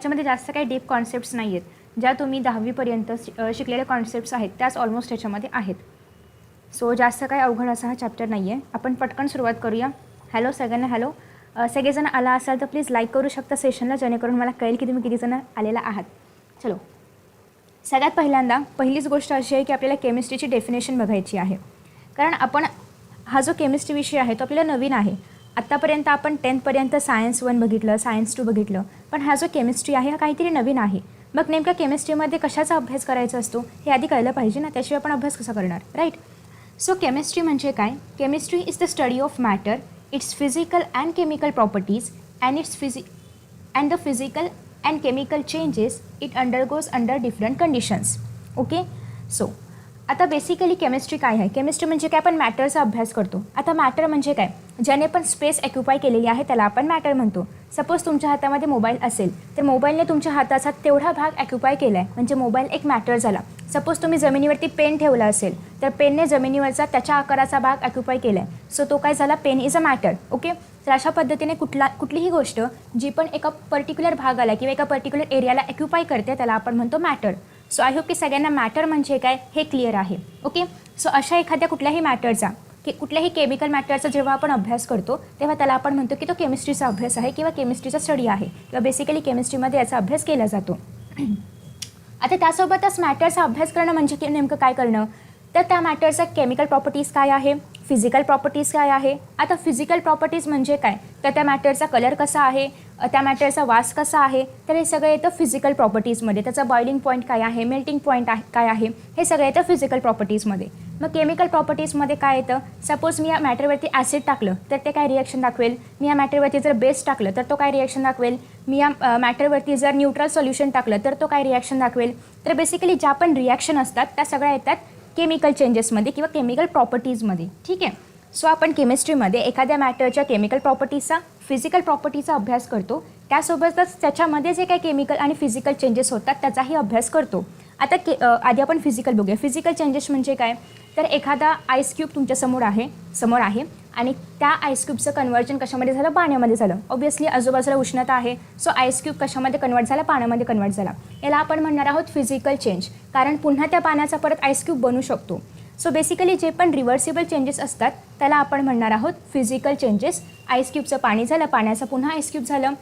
त्याच्यामध्ये जास्त काही डीप कॉन्सेप्ट्स नाही आहेत. ज्या तुम्ही 10वीपर्यंत शिकलेल्या कॉन्सेप्ट्स आहेत त्याच ऑलमोस्ट त्याच्यामध्ये आहेत. सो जास्त काही अवघड असा हा चॅप्टर नाही आहे. आपण पटकन सुरुवात करूया. हॅलो सगळ्यांना. हॅलो. सगळेजण आला असाल तर प्लीज लाईक करू शकता सेशनला, जेणेकरून मला कळेल की तुम्ही कितीजणं आलेला आहात. चलो, सगळ्यात पहिल्यांदा पहिलीच गोष्ट अशी आहे की आपल्याला केमिस्ट्रीची डेफिनेशन बघायची आहे. कारण आपण हा जो केमिस्ट्री विषय आहे तो आपल्याला नवीन आहे. आत्तापर्यंत आपण 10th सायन्स 1 बघितलं, सायन्स 2 बघितलं, पण हा जो केमिस्ट्री आहे हा काहीतरी नवीन आहे. मग नेमका केमिस्ट्रीमध्ये कशाचा अभ्यास करायचा असतो हे आधी कळलं पाहिजे ना, त्याशिवाय आपण अभ्यास कसा करणार, राईट? सो केमिस्ट्री म्हणजे काय? Chemistry is the study of matter, it's physical and chemical properties and the physical and chemical changes it undergoes under different conditions. Okay. So आता बेसिकली केमिस्ट्री काय आहे? केमिस्ट्री म्हणजे काय? आपण मॅटरचा अभ्यास करतो. आता मॅटर म्हणजे काय? ज्याने पण स्पेस ऑक्युपाय केलेली आहे त्याला आपण मॅटर म्हणतो. सपोज तुमच्या हातामध्ये मोबाईल असेल तर मोबाईलने तुमच्या हाताचा तेवढा भाग ऑक्युपाय केला आहे म्हणजे मोबाईल एक मॅटर झाला. सपोज तुम्ही जमिनीवरती पेन ठेवला असेल तर पेनने जमिनीवरचा त्याच्या आकाराचा भाग ऑक्युपाय केला आहे, सो तो काय झाला? Pen is a matter. Okay. तर अशा पद्धतीने कुठलीही गोष्ट जी पण एका पर्टिक्युलर भागाला किंवा एका पर्टिक्युलर एरियाला ऑक्युपाय करते त्याला आपण म्हणतो मॅटर. सो आय होप की सगळ्यांना मॅटर म्हणजे काय हे क्लिअर आहे. ओके. सो अशा एखाद्या कुठल्याही मॅटरचा कुठल्याही केमिकल मॅटरचा जेव्हा आपण अभ्यास करतो तेव्हा त्याला आपण म्हणतो की तो केमिस्ट्रीचा अभ्यास आहे किंवा केमिस्ट्रीचा स्टडी आहे किंवा बेसिकली केमिस्ट्रीमध्ये याचा अभ्यास केला जातो. आता त्यासोबतच मॅटरचा अभ्यास करणं म्हणजे नेमकं काय करणं? तर त्या मॅटरचा केमिकल प्रॉपर्टीज काय आहे, फिजिकल प्रॉपर्टीज काय आहे. आता फिजिकल प्रॉपर्टीज म्हणजे काय? तर त्या मॅटरचा कलर कसा आहे, त्या मॅटरचा वास कसा आहे, तर हे सगळं येतं फिजिकल प्रॉपर्टीजमध्ये. त्याचा बॉइलिंग पॉईंट काय आहे, मेल्टिंग पॉईंट काय आहे, हे सगळं येतं फिजिकल प्रॉपर्टीजमध्ये. मग केमिकल प्रॉपर्टीजमध्ये काय येतं? सपोज मी या मॅटरवरती ॲसिड टाकलं तर ते काय रिॲक्शन दाखवेल. मी या मॅटरवरती जर बेस टाकलं तर तो काय रिॲक्शन दाखवेल. मी या मॅटरवरती जर न्यूट्रल सोल्युशन टाकलं तर तो काय रिॲक्शन दाखवेल. तर बेसिकली ज्या पण रिॲक्शन असतात त्या सगळ्या येतात केमिकल चेंजेसमध्ये किंवा केमिकल प्रॉपर्टीजमध्ये. ठीक आहे. सो आपण केमिस्ट्रीमध्ये एखाद्या मॅटरच्या केमिकल प्रॉपर्टीजचा, फिजिकल प्रॉपर्टीचा अभ्यास करतो. त्यासोबतच त्याच्यामध्ये जे काही केमिकल आणि फिजिकल चेंजेस होतात त्याचाही अभ्यास करतो. आता आधी आपण फिजिकल बघूया. फिजिकल चेंजेस म्हणजे काय? तर एखादा आईस क्यूब तुमच्यासमोर आहे आणि त्या आईस क्यूबचं कन्व्हर्जन कशामध्ये झालं? पाण्यामध्ये झालं. ऑब्व्हियसली आजूबाजूला उष्णता आहे, सो आईस क्यूब कशामध्ये कन्वर्ट झाला? पाण्यामध्ये कन्वर्ट झाला. याला आपण म्हणणार आहोत फिजिकल चेंज, कारण पुन्हा त्या पाण्याचा परत आईस क्यूब बनू शकतो. सो बेसिकली जे पण रिव्हर्सिबल चेंजेस असतात त्याला आपण म्हणणार आहोत फिजिकल चेंजेस. आईस क्यूबचं पाणी झालं, पाण्याचं पुन्हा आईस क्यूब झालं.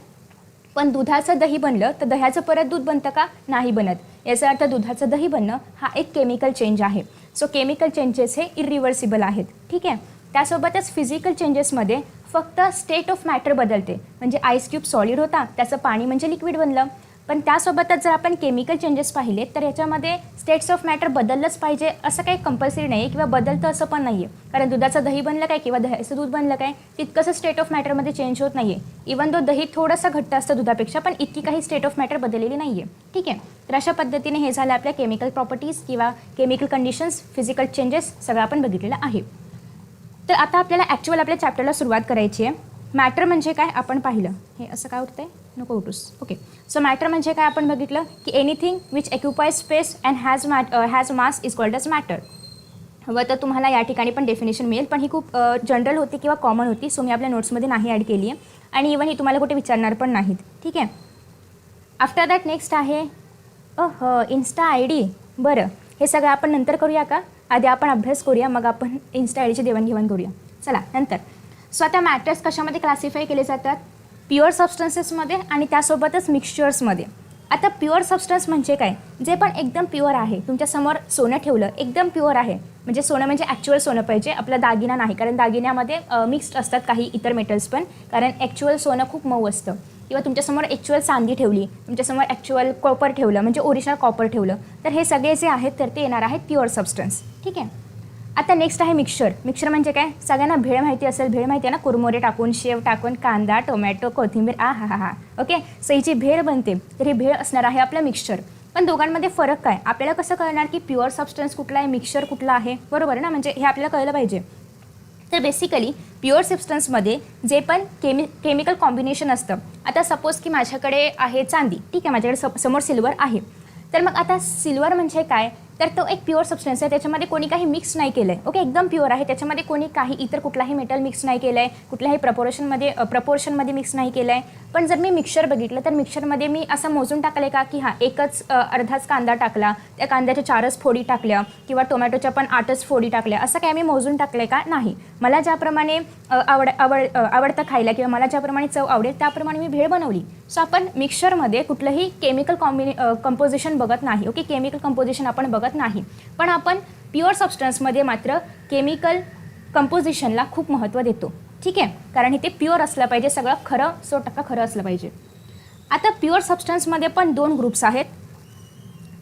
पण दुधाचं दही बनलं तर दह्याचं परत दूध बनतं का? नाही बनत. याचा अर्थ दुधाचं दही बनणं हा एक केमिकल चेंज आहे. सो केमिकल चेंजेस हे इरिव्हर्सिबल आहेत. ठीक आहे. त्यासोबतच फिजिकल चेंजेसमध्ये फक्त स्टेट ऑफ मॅटर बदलते. म्हणजे आईस क्यूब सॉलिड होता, त्याचं पाणी म्हणजे लिक्विड बनलं. पण त्यासोबतच जर आपण केमिकल चेंजेस पाहिले तर याच्यामध्ये स्टेट्स ऑफ मॅटर बदललंच पाहिजे असं काही कंपल्सरी नाही आहे किंवा बदलतं असं पण नाही आहे. कारण दुधाचं दही बनलं काय किंवा दह्याचं दूध बनलं काय तितकंसं स्टेट ऑफ मॅटरमध्ये चेंज होत नाही आहे. इवन दो दही थोडंसं घट्ट असतं दुधापेक्षा, पण इतकी काही स्टेट ऑफ मॅटर बदललेली नाही आहे. ठीक आहे. तर अशा पद्धतीने हे झालं आपल्या केमिकल प्रॉपर्टीज किंवा केमिकल कंडिशन्स, फिजिकल चेंजेस सगळं आपण बघितलेलं आहे. तर आता आपल्याला ॲक्च्युअल आपल्या चॅप्टरला सुरुवात करायची आहे. मॅटर म्हणजे काय आपण पाहिलं. हे असं काय उठतंय? नको उठूस. ओके. सो मॅटर म्हणजे काय आपण बघितलं की anything which occupy space and has mass is called as matter. व तर तुम्हाला या ठिकाणी पण डेफिनेशन मिळेल, पण ही खूप जनरल होती किंवा कॉमन होती, सो मी आपल्या नोट्समध्ये नाही ॲड केली आहे आणि इवन ही तुम्हाला कुठे विचारणार पण नाहीत. ठीक आहे. आफ्टर दॅट नेक्स्ट आहे इन्स्टा आय डी. बरं, हे सगळं आपण नंतर करूया का? आधी आपण अभ्यास करूया, मग आपण इन्स्टा आय डीची देवाणघेवाण करूया. चला नंतर. सो आता मॅटर्स कशामध्ये क्लासिफाय केले जातात? प्युअर सबस्टन्सेसमध्ये आणि त्यासोबतच मिक्सचर्समध्ये. आता प्युअर सबस्टन्स म्हणजे काय? जे पण एकदम प्युअर आहे. तुमच्यासमोर सोनं ठेवलं, एकदम प्युअर आहे, म्हणजे सोनं म्हणजे ॲक्च्युअल सोनं पाहिजे, आपला दागिना नाही. कारण दागिन्यामध्ये मिक्स्ड असतात काही इतर मेटल्स पण, कारण ॲक्च्युअल सोनं खूप मऊ असतं. किंवा तुमच्यासमोर ॲक्च्युअल चांदी ठेवली, तुमच्यासमोर ॲक्च्युअल कॉपर ठेवलं, म्हणजे ओरिजिनल कॉपर ठेवलं, तर हे सगळे जे आहेत तर ते येणार आहेत प्युअर सबस्टन्स. ठीक आहे. आता नेक्स्ट आहे मिक्सचर. मिक्सचर म्हणजे काय? सगळ्यांना भेळ माहिती असेल. भेळ माहिती आहे ना? कुरमुरे टाकून, शेव टाकून, कांदा, टोमॅटो, कोथिंबीर, हा. ओके. सो ही जी भेळ बनते तर ही भेळ असणार आहे आपलं मिक्सचर. पण दोघांमध्ये फरक काय? आपल्याला कसं कळणार की प्युअर सबस्टन्स कुठला आहे, मिक्सचर कुठला आहे? बरोबर आहे ना? म्हणजे हे आपल्याला कळलं पाहिजे. तर बेसिकली प्युअर सबस्टन्समध्ये जे पण केमिकल कॉम्बिनेशन असतं. आता सपोज की माझ्याकडे आहे चांदी. ठीक आहे. माझ्याकडे समोर सिल्वर आहे. तर मग आता सिल्वर म्हणजे काय? तर तो एक प्युअर सबस्टन्स आहे, त्याच्यामध्ये कोणी काही मिक्स नाही केलं आहे. ओके, एकदम प्युअर आहे, त्याच्यामध्ये कोणी काही इतर कुठलाही मेटल मिक्स नाही केलं आहे, कुठल्याही प्रपोर्शनमध्ये मिक्स नाही केलं आहे. पण जर मी मिक्सचर बघितलं तर मिक्सचरमध्ये मी असं मोजून टाकले का की हां एकच अर्धाच कांदा टाकला, त्या कांद्याच्या 4च फोडी टाकल्या किंवा टोमॅटोच्या पण 8च फोडी टाकल्या, असं काय मी मोजून टाकले का नाही. मला ज्याप्रमाणे आवडतं खायला किंवा मला ज्याप्रमाणे चव आवडेल त्याप्रमाणे मी भेळ बनवली. सो आपण मिक्सचरमध्ये कुठलंही केमिकल कंपोजिशन बघत नाही. ओके, केमिकल कंपोजिशन आपण बघत नाही, पण आपण प्युअर सबस्टन्समध्ये मात्र केमिकल कंपोजिशनला खूप महत्त्व देतो. ठीक आहे, कारण इथे प्युअर असलं पाहिजे, सगळं खरं 100% खरं असलं पाहिजे. आता प्युअर सबस्टन्समध्ये पण 2 ग्रुप्स आहेत,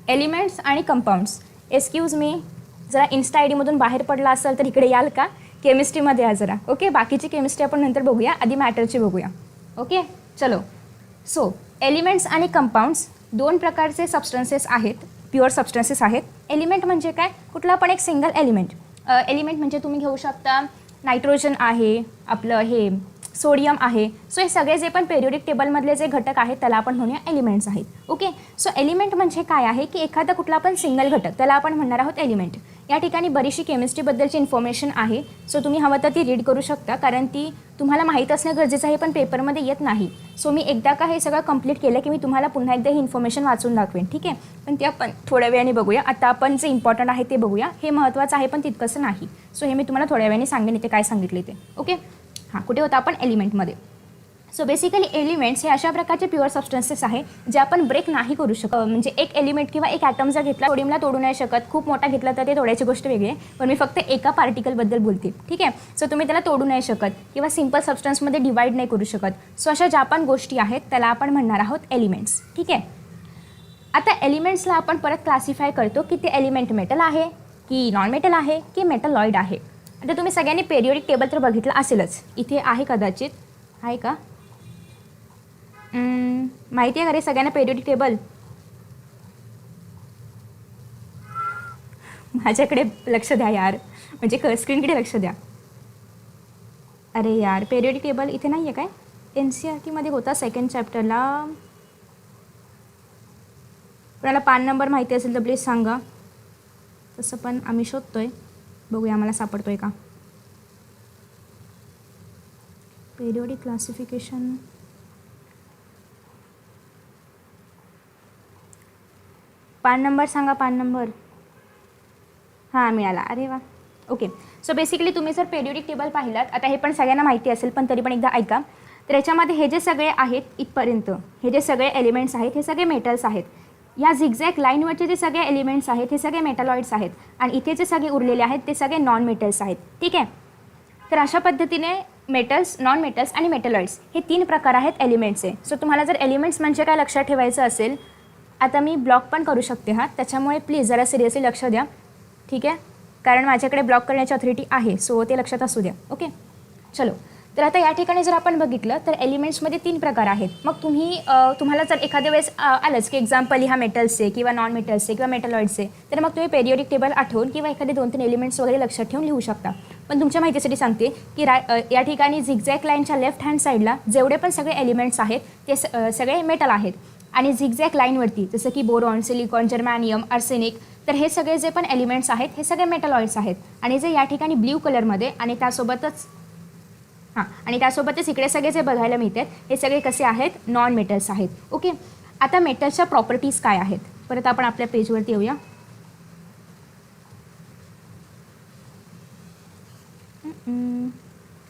एलिमेंट्स आणि कंपाऊंड्स. एक्सक्यूज मी, जरा इन्स्टा आय डीमधून बाहेर पडला असेल तर इकडे याल का, केमिस्ट्रीमध्ये या जरा. ओके, बाकीची केमिस्ट्री आपण नंतर बघूया, आधी मॅटरची बघूया. ओके, चलो. सो एलिमेंट्स आणि कंपाऊंड्स 2 प्रकारचे सबस्टन्सेस आहेत, प्युअर सबस्टन्सेस आहेत. एलिमेंट म्हणजे काय, कुठला पण एक सिंगल एलिमेंट. एलिमेंट म्हणजे तुम्ही घेऊ शकता नायट्रोजन आहे, आपलं हे सोडियम आहे. सो हे सगळे जे पण पेरियोडिक टेबलमधले जे घटक आहेत त्याला आपण म्हणूया एलिमेंट्स आहेत. ओके, सो एलिमेंट म्हणजे काय आहे की एखादा कुठला पण सिंगल घटक, त्याला आपण म्हणणार आहोत एलिमेंट. या ठिकाणी बरीचशी केमिस्ट्रीबद्दलची इन्फॉर्मेशन आहे, सो तुम्ही हवं तर ती रीड करू शकता, कारण ती तुम्हाला माहीत असणं गरजेचं आहे, पण पेपरमध्ये येत नाही. सो मी एकदा का हे सगळं कंप्लीट केलं की मी तुम्हाला पुन्हा एकदा ही इन्फॉर्मेशन वाचून दाखवेन. ठीक आहे, पण ते आपण थोड्या वेळाने बघूया. आता आपण जे इम्पॉर्टंट आहे ते बघूया. हे महत्त्वाचं आहे पण तितकंसं नाही. सो हे मी तुम्हाला थोड्या वेळाने सांगेन इथे काय सांगितले ते. ओके, हां, कुठे होतं आपण एलिमेंटमध्ये. सो बेसिकली एलिमेंट्स हे अशा प्रकारचे प्युअर सबस्टन्सेस आहे जे आपण ब्रेक नाही करू शकत. म्हणजे एक एलिमेंट किंवा एक ॲटम जर घेतला, सोडियमला तोडू नाही शकत. खूप मोठा घेतला तर ते तोडायची गोष्ट वेगळी आहे, पण मी फक्त एका पार्टिकलबद्दल बोलते. ठीक आहे, सो तुम्ही त्याला तोडू नाही शकत किंवा सिम्पल सबस्टन्समध्ये डिवाईड नाही करू शकत. सो अशा ज्या पण गोष्टी आहेत त्याला आपण म्हणणार आहोत एलिमेंट्स. ठीक आहे, आता एलिमेंट्सला आपण परत क्लासिफाय करतो की ते एलिमेंट मेटल आहे की नॉन मेटल आहे की मेटलॉइड आहे. आता तुम्ही सगळ्यांनी पेरियोडिक टेबल तर बघितलं असेलच, इथे आहे कदाचित, आहे का माहिती आहे का रे सगळ्यांना पेरियोडिक टेबल? माझ्याकडे लक्ष द्या यार, म्हणजे स्क्रीनकडे लक्ष द्या. अरे यार, पेरियोडिक टेबल इथे नाही आहे काय? NCERTमध्ये होता 2nd चॅप्टरला. कोणाला पान नंबर माहिती असेल तर प्लीज सांगा. तसं पण आम्ही शोधतोय, बघूया आम्हाला सापडतोय का. पेरियोडिक क्लासिफिकेशन, पान नंबर सांगा, पान नंबर. हां, मिळाला. अरे वा, ओके. सो बेसिकली तुम्ही जर पेरियोडिक टेबल पाहिलात, आता हे पण सगळ्यांना माहिती असेल पण तरी पण एकदा ऐका. तर याच्यामध्ये हे जे सगळे आहेत इथपर्यंत, हे जे सगळे एलिमेंट्स आहेत हे सगळे मेटल्स आहेत. या झिगझॅग लाईनवरचे जे सगळे एलिमेंट्स आहेत हे सगळे मेटलॉइड्स आहेत आणि इथे जे सगळे उरलेले आहेत ते सगळे नॉन मेटल्स आहेत. ठीक आहे, तर अशा पद्धतीने मेटल्स, नॉन मेटल्स आणि मेटलॉइड्स हे 3 प्रकार आहेत एलिमेंट्सचे. सो तुम्हाला जर एलिमेंट्स म्हणजे काय लक्षात ठेवायचं असेल, आता मी ब्लॉक पण करू शकते हां, त्याच्यामुळे प्लीज जरा सिरियसली लक्ष द्या. ठीक आहे, कारण माझ्याकडे ब्लॉक करण्याची ऑथॉरिटी आहे, सो ते लक्षात असू द्या. ओके, चलो. तर आता या ठिकाणी जर आपण बघितलं तर एलिमेंट्समध्ये 3 प्रकार आहेत. मग तुम्हाला जर एखाद्या वेळेस आलंच की एक्झाम्पल ह्या मेटल्सचे किंवा नॉन मेटल्सचे किंवा मेटलॉइड्सचे, तर मग तुम्ही पेरियोडिक टेबल आठवून किंवा एखादे 2-3 एलिमेंट्स वगैरे लक्षात ठेवून लिहू शकता. पण तुमच्या माहितीसाठी सांगते की या ठिकाणी झिगझॅग लाईनच्या लेफ्ट हँड साईडला जेवढे पण सगळे एलिमेंट्स आहेत ते सगळे मेटल आहेत आणि झिगझॅग लाईनवरती जसं की बोरॉन, सिलिकॉन, जर्मॅनियम, आर्सेनिक, तर हे सगळे जे पण एलिमेंट्स आहेत हे सगळे मेटलॉइड्स आहेत. आणि जे या ठिकाणी ब्ल्यू कलरमध्ये आणि त्यासोबतच इकडे सगळे जे बघायला मिळतात हे सगळे कसे आहेत, नॉन मेटल्स आहेत. ओके, आता मेटल्सच्या प्रॉपर्टीज काय आहेत, परत आपण आपल्या पेजवरती येऊया.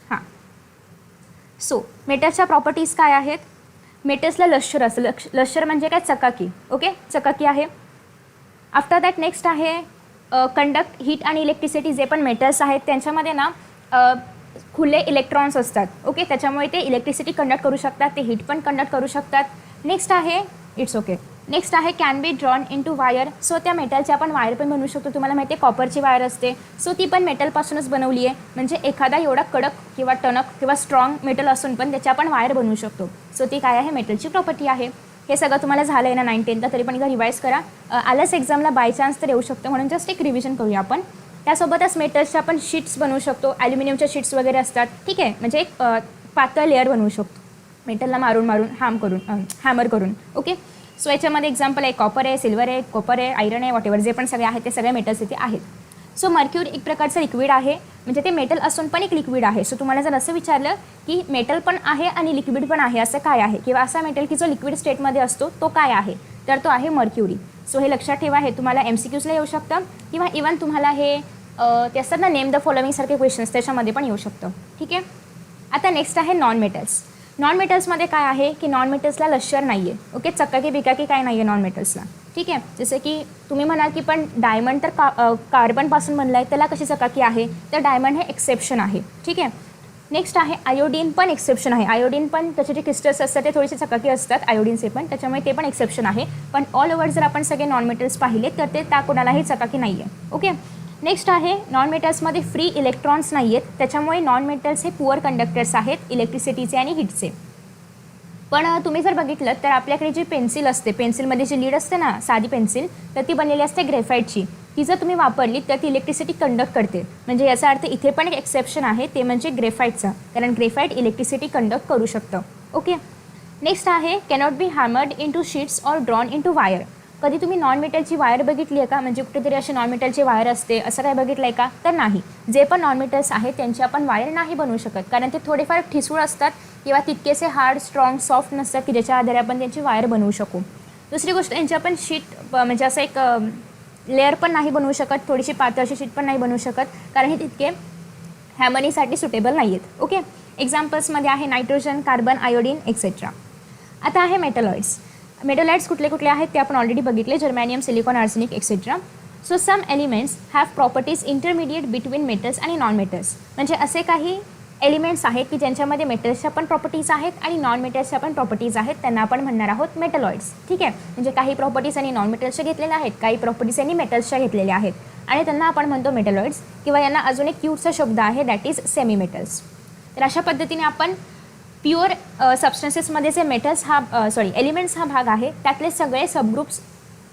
हां, सो मेटल्सच्या प्रॉपर्टीज काय आहेत. मेटल्सला लश्कर असतं. लश्कर म्हणजे काय, चकाकी. ओके, चकाकी आहे. आफ्टर दॅट नेक्स्ट आहे कंडक्ट, हीट आणि इलेक्ट्रिसिटी. जे पण मेटल्स आहेत त्यांच्यामध्ये ना खुले इलेक्ट्रॉन्स असतात. ओके, त्याच्यामुळे ते इलेक्ट्रिसिटी कंडक्ट करू शकतात, ते हीट पण कंडक्ट करू शकतात. नेक्स्ट आहे नेक्स्ट आहे can be drawn into wire. So त्या मेटलची आपण वायर पण बनवू शकतो. तुम्हाला माहिती आहे कॉपरची वायर असते, सो ती पण मेटलपासूनच बनवली आहे. म्हणजे एखादा एवढा कडक किंवा टणक किंवा स्ट्रॉंग मेटल असून पण त्याची आपण वायर बनवू शकतो. सो ती काय आहे, मेटलची प्रॉपर्टी आहे. हे सगळं तुम्हाला झालं आहे ना 9-10ला, तरी पण एकदा रिवाईज करा. आलंच एक्झामला बाय चान्स तर येऊ शकतं, म्हणून जस्ट एक रिव्हिजन करूया आपण. त्यासोबतच मेटल्सच्या आपण शीट्स बनवू शकतो. ॲल्युमिनियमच्या शीट्स वगैरे असतात. ठीक आहे, म्हणजे एक पातळ लेअर बनवू शकतो मेटलला मारून हॅमर करून. ओके, सो याच्यामध्ये एक्झाम्पल आहे कॉपर आहे, सिल्वर आहे, कॉपर आहे, आयरन आहे, वॉटेवर जे पण सगळे आहेत ते सगळे मेटल्स इथे आहेत. सो मर्क्युरी एक प्रकारचं लिक्विड आहे, म्हणजे ते मेटल असून पण एक लिक्विड आहे. सो तुम्हाला जर असं विचारलं की मेटल पण आहे आणि लिक्विड पण आहे असं काय आहे, किंवा असा मेटल की जो लिक्विड स्टेटमध्ये असतो तो काय आहे, तर तो आहे मर्क्युरी. सो हे लक्षात ठेवा, हे तुम्हाला MCQsला येऊ शकतं किंवा इवन तुम्हाला हे ते असतात ना नेम द फॉलोइंग सारखे क्वेश्चन्स त्याच्यामध्ये पण येऊ शकतं. ठीक आहे. आता नेक्स्ट आहे नॉन मेटल्स. नॉन मेटल्समध्ये काय आहे की नॉन मेटल्सला लश्कर नाही आहे. ओके, चकाकी बिकाकी काय नाही आहे नॉन मेटल्सला. ठीक आहे. जसं की तुम्ही म्हणाल की पण डायमंड तर कार्बनपासून बनला आहे, त्याला कशी चकाकी आहे, तर डायमंड हे एक्सेप्शन आहे. ठीक आहे. नेक्स्ट आहे आयोडीन, पण एक्सेप्शन आहे. आयोडीन पण त्याचे जे क्रिस्टल्स असतात ते थोडेसे चकाकी असतात आयोडीनचे पण, त्याच्यामुळे ते पण एक्सेप्शन आहे. पण ऑल ओव्हर जर आपण सगळे नॉन मेटल्स पाहिले तर ते त्या कोणालाही चकाकी नाही आहे. ओके. नेक्स्ट आहे नॉन मेटल्समध्ये फ्री इलेक्ट्रॉन्स नाही आहेत, त्याच्यामुळे नॉन मेटल्स हे पुअर कंडक्टर्स आहेत इलेक्ट्रिसिटीचे आणि हीटचे. पण तुम्ही जर बघितलं तर आपल्याकडे जी पेन्सिल असते, पेन्सिलमध्ये जी लीड असते ना साधी पेन्सिल, तर ती बनलेली असते ग्रेफाईटची. ती जर तुम्ही वापरली तर ती इलेक्ट्रिसिटी कंडक्ट करते. म्हणजे याचा अर्थ इथे पण एक एक्सेप्शन आहे, ते म्हणजे ग्रेफाईटचा, कारण ग्रेफाईट इलेक्ट्रिसिटी कंडक्ट करू शकतं. ओके. नेक्स्ट आहे cannot be hammered into sheets or drawn into wire. कधी तुम्ही नॉन मेटलची वायर बघितली आहे का, म्हणजे कुठेतरी अशी नॉन मेटलची वायर असते असं काय बघितलं आहे का, तर नाही. जे पण नॉन मेटल्स आहेत त्यांची आपण वायर नाही बनवू शकत, कारण ते थोडेफार ठिसूळ असतात किंवा तितकेसे हार्ड स्ट्रॉंग सॉफ्ट नसतात की ज्याच्या आधारे आपण त्यांची वायर बनवू शकू. दुसरी गोष्ट, यांची आपण शीट म्हणजे असं एक लेअर पण नाही बनवू शकत, थोडीशी पातळशी शीट पण नाही बनवू शकत, कारण हे तितके हॅमरिंगसाठी सुटेबल नाही आहेत. ओके. एक्झाम्पल्समध्ये आहे नायट्रोजन, कार्बन, आयोडीन एक्सेट्रा. आता आहे मेटलॉइड्स. मेटलॉइड्स कुठले कुठले आहेत ते आपण ऑलरेडी बघितले, germanium, silicon, arsenic etcetera. So some elements have properties intermediate between metals आणि नॉन मेटल्स. म्हणजे असे काही एलिमेंट्स आहेत की ज्यांच्यामध्ये मेटल्सच्या पण प्रॉपर्टीज आहेत आणि नॉन मेटल्सच्या पण प्रॉपर्टीज आहेत, त्यांना आपण म्हणणार आहोत मेटलॉइड्स. ठीक आहे. म्हणजे काही प्रॉपर्टीज आणि नॉन मेटल्सच्या घेतलेल्या आहेत, काही प्रॉपर्टीज आणि मेटल्सच्या घेतलेल्या आहेत, आणि त्यांना आपण म्हणतो मेटलॉइड्स, किंवा यांना अजून एक क्यूटचा शब्द आहे दॅट इज सेमी मेटल्स. तर अशा पद्धतीने आपण प्युअर सबस्टन्सेसमध्ये जे मेटल्स एलिमेंट्स हा भाग आहे त्यातले सगळे सबग्रुप्स